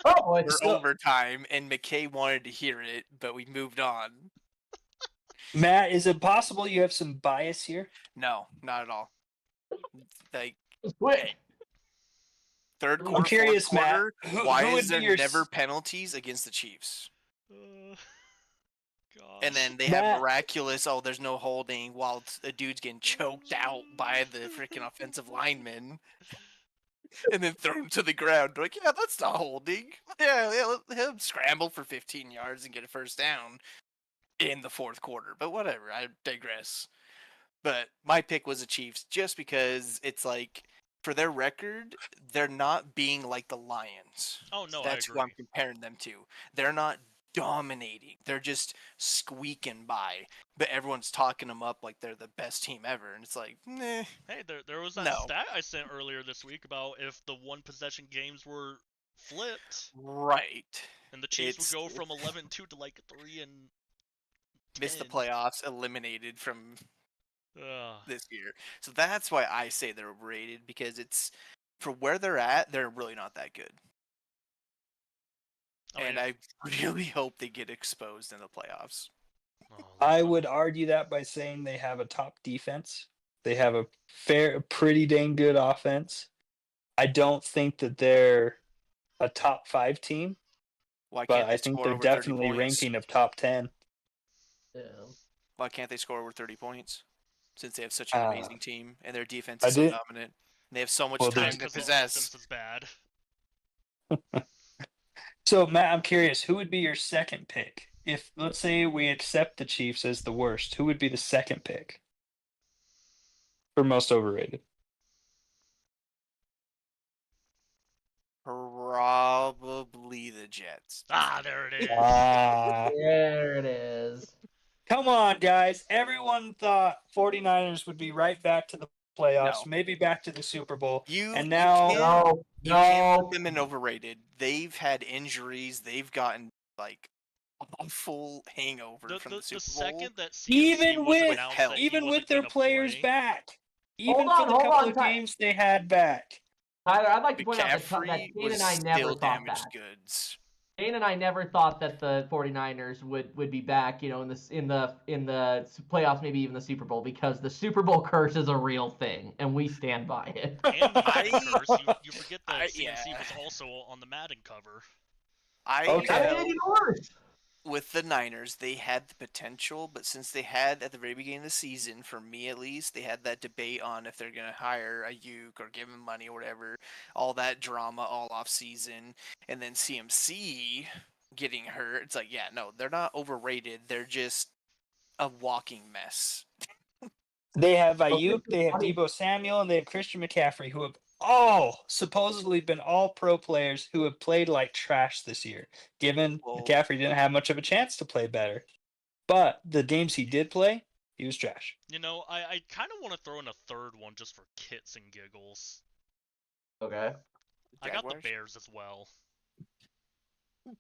S3: Oh boy.
S4: We're overtime, and McKay wanted to hear it, but we moved on.
S2: Matt, is it possible you have some bias here?
S4: No, not at all. Like
S3: Quick.
S4: third
S3: I'm
S4: quarter,
S2: curious,
S4: fourth quarter,
S2: Matt.
S4: why
S2: who would
S4: is
S2: be
S4: there
S2: your
S4: never penalties against the Chiefs?
S1: Gosh.
S4: And then they
S2: Matt-
S4: have miraculous. Oh, there's no holding while a dude's getting choked out by the freaking offensive lineman, and then thrown to the ground. Like, yeah, that's not holding. Yeah, let him scramble for 15 yards and get a first down in the fourth quarter. But whatever, I digress. But my pick was the Chiefs just because it's like, for their record, they're not being like the Lions.
S1: Oh no,
S4: That's
S1: I
S4: who I'm
S1: agree.
S4: comparing them to. They're not dominating. They're just squeaking by. But everyone's talking them up like they're the best team ever. And it's like, nah.
S1: Hey, there was that
S4: No.
S1: stat I sent earlier this week about if the one possession games were flipped,
S4: Right.
S1: and the Chiefs
S4: It's-
S1: would go from 11-2 to like 3-10.
S4: Missed the playoffs, eliminated from
S1: Ugh.
S4: this year. So that's why I say they're overrated, because it's, for where they're at, they're really not that good.
S1: Oh,
S4: And
S1: yeah.
S4: I really hope they get exposed in the playoffs.
S1: Oh,
S2: I
S1: let's
S2: would argue that by saying they have a top defense. They have a pretty dang good offense. I don't think that they're a top 5 team,
S4: Why
S2: but
S4: can't they
S2: I think
S4: score
S2: they're
S4: over 30
S2: definitely
S4: points?
S2: ranking of top 10.
S3: Yeah.
S4: Why can't they score over 30 points? Since they have such an
S2: Uh,
S4: amazing team and their defense
S2: I
S4: is so
S2: did-
S4: dominant. And they have so much
S2: Well,
S4: time
S2: there's-
S4: to
S1: because the
S4: possess.
S1: offense is bad.
S2: So, Matt, I'm curious, who would be your second pick? If, let's say, we accept the Chiefs as the worst, who would be the second pick for most overrated?
S4: Probably the Jets.
S1: Ah, there it is.
S2: Ah,
S3: There it is.
S2: come on, guys. Everyone thought 49ers would be right back to the playoffs,
S4: No.
S2: maybe back to the Super Bowl.
S4: You
S2: And
S4: you
S2: now-
S4: can't-
S3: No,
S4: you can't put
S3: no.
S4: them in overrated. They've had injuries. They've gotten like awful hangover from the Super Bowl.
S1: second that CMC
S2: Even
S1: was
S2: with-
S1: announced
S4: hell,
S1: that he
S2: Even
S1: wasn't
S2: with their
S1: gonna
S2: players
S1: play,
S2: back, even
S3: on,
S2: for the
S3: hold
S2: couple
S3: on,
S2: of
S3: Ty-
S2: games they had back.
S3: Tyler, I'd like to point out that
S4: McCaffrey
S3: Kane
S4: was
S3: and I never
S4: still
S3: thought
S4: damaged
S3: that.
S4: goods.
S3: Kane and I never thought that the 49ers would be back, you know, in the playoffs, maybe even the Super Bowl, because the Super Bowl curse is a real thing, and we stand by it.
S1: and the Madden
S4: I-
S1: curse. You forget that
S4: I-
S1: CMC
S4: yeah.
S1: was also on the Madden cover.
S4: I
S2: Okay.
S3: That
S4: felt
S3: made it worse.
S4: with the Niners, they had the potential, but since they had at the very beginning of the season, for me at least, they had that debate on if they're going to hire Ayuk or give him money or whatever, all that drama all off season, and then CMC getting hurt. It's like, yeah, no, they're not overrated. They're just a walking mess.
S2: They have
S3: Well,
S2: Ayuk,
S3: this is
S2: they have
S3: funny.
S2: Debo Samuel, and they have Christian McCaffrey, who have all supposedly been all pro players who have played like trash this year. Given
S4: Well-
S2: McCaffrey didn't have much of a chance to play better, but the games he did play, he was trash.
S1: You know, I kind of want to throw in a third one just for kits and giggles.
S3: Okay.
S1: I got the
S4: Jaguars?
S1: Bears as well.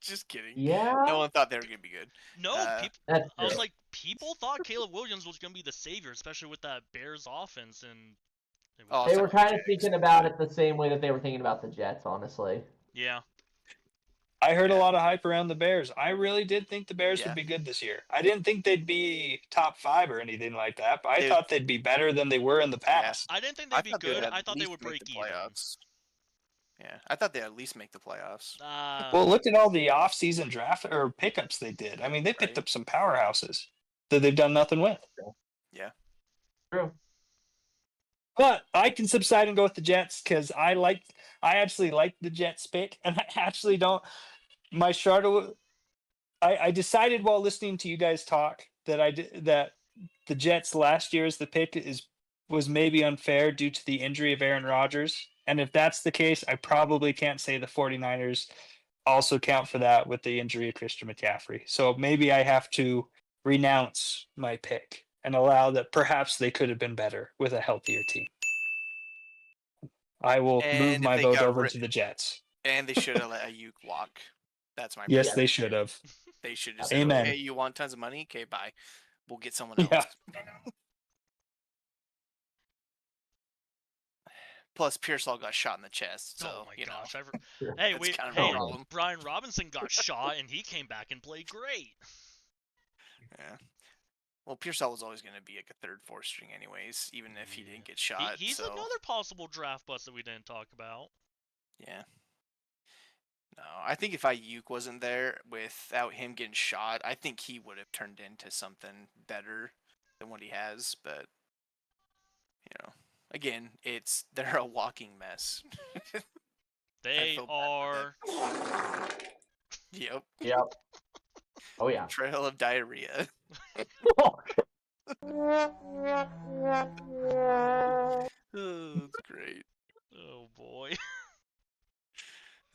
S4: Just kidding.
S3: Yeah,
S4: No one thought they were gonna be good.
S1: No,
S3: that's
S1: I was
S3: true.
S1: like, people thought Caleb Williams was gonna be the savior, especially with that Bears offense, and it
S4: Oh,
S1: was
S3: They
S4: so
S3: were
S4: about
S3: kind of
S4: Jags.
S3: thinking about it the same way that they were thinking about the Jets, honestly.
S1: yeah.
S2: I heard a
S4: Yeah.
S2: lot of hype around the Bears. I really did think the Bears
S4: Yeah.
S2: would be good this year. I didn't think they'd be top 5 or anything like that, but I
S4: They-
S2: thought they'd be better than they were in the past.
S1: I didn't think
S4: I
S1: they'd be
S4: thought
S1: good.
S4: at
S1: I thought they
S4: least
S1: would
S4: make
S1: break
S4: the
S1: even.
S4: playoffs. Yeah, I thought they'd at least make the playoffs.
S2: Well, look at all the off-season draft or pickups they did. I mean, they picked
S4: Right.
S2: up some powerhouses that they've done nothing with.
S4: Yeah.
S3: True.
S2: But I can subside and go with the Jets because I actually like the Jets pick, and I actually don't. My Charlotte, I decided while listening to you guys talk that the Jets last year as the pick was maybe unfair due to the injury of Aaron Rodgers, and if that's the case, I probably can't say the 49ers also count for that with the injury of Christian McCaffrey. So maybe I have to renounce my pick and allow that perhaps they could have been better with a healthier team. I will move
S4: And if
S2: my
S4: they
S2: vote
S4: got
S2: over to the Jets.
S4: And they should have let Ayuk walk. That's my
S2: Yes,
S4: prediction.
S2: they should have.
S4: They should just say,
S2: Amen.
S4: "Okay, you want tons of money? Okay, bye. We'll get someone else."
S2: Yeah.
S4: Plus, Pearsall got shot in the chest, so
S1: oh my
S4: you know.
S1: gosh! Hey,
S4: That's kind of a problem.
S1: Brian Robinson got shot and he came back and played great.
S4: Yeah. Well, Pearsall was always going to be like a third, fourth string, anyways, even if he didn't get shot.
S1: He's
S4: so
S1: another possible draft bust that we didn't talk about.
S4: yeah. No, I think if Ayuk wasn't there without him getting shot, I think he would have turned into something better than what he has. But you know, again, they're a walking mess.
S1: They
S4: feel bad
S1: are.
S4: Yep.
S3: Yep. Oh yeah.
S4: Trail of diarrhea. Oh, that's great.
S1: Oh boy.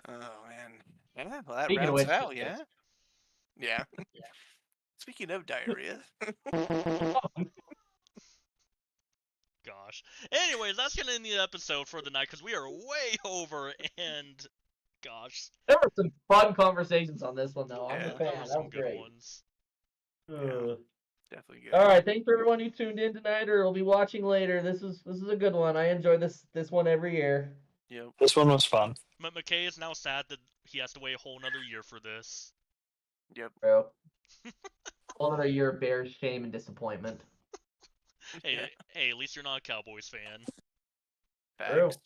S4: Oh man. Yeah, well that
S3: Speaking of
S4: rounds it
S3: which-
S4: out, yeah. Yeah. Speaking of diarrhea.
S1: Gosh. Anyways, that's gonna end the episode for the night because we are way over and gosh.
S3: There were some fun conversations on this one though. I'm
S4: Yeah.
S3: a
S1: There
S3: fan.
S1: were
S3: That
S1: some
S3: was
S1: good
S3: great.
S1: ones.
S4: Definitely good.
S3: All right, thanks for everyone who tuned in tonight or will be watching later. This is a good one. I enjoy this one every year.
S4: Yep.
S2: This one was fun.
S1: McKay is now sad that he has to wait a whole another year for this.
S4: Yep.
S3: Bro. Another year of Bears shame and disappointment.
S1: Hey,
S4: Yeah.
S1: hey, at least you're not a Cowboys fan.
S3: True.
S4: Facts.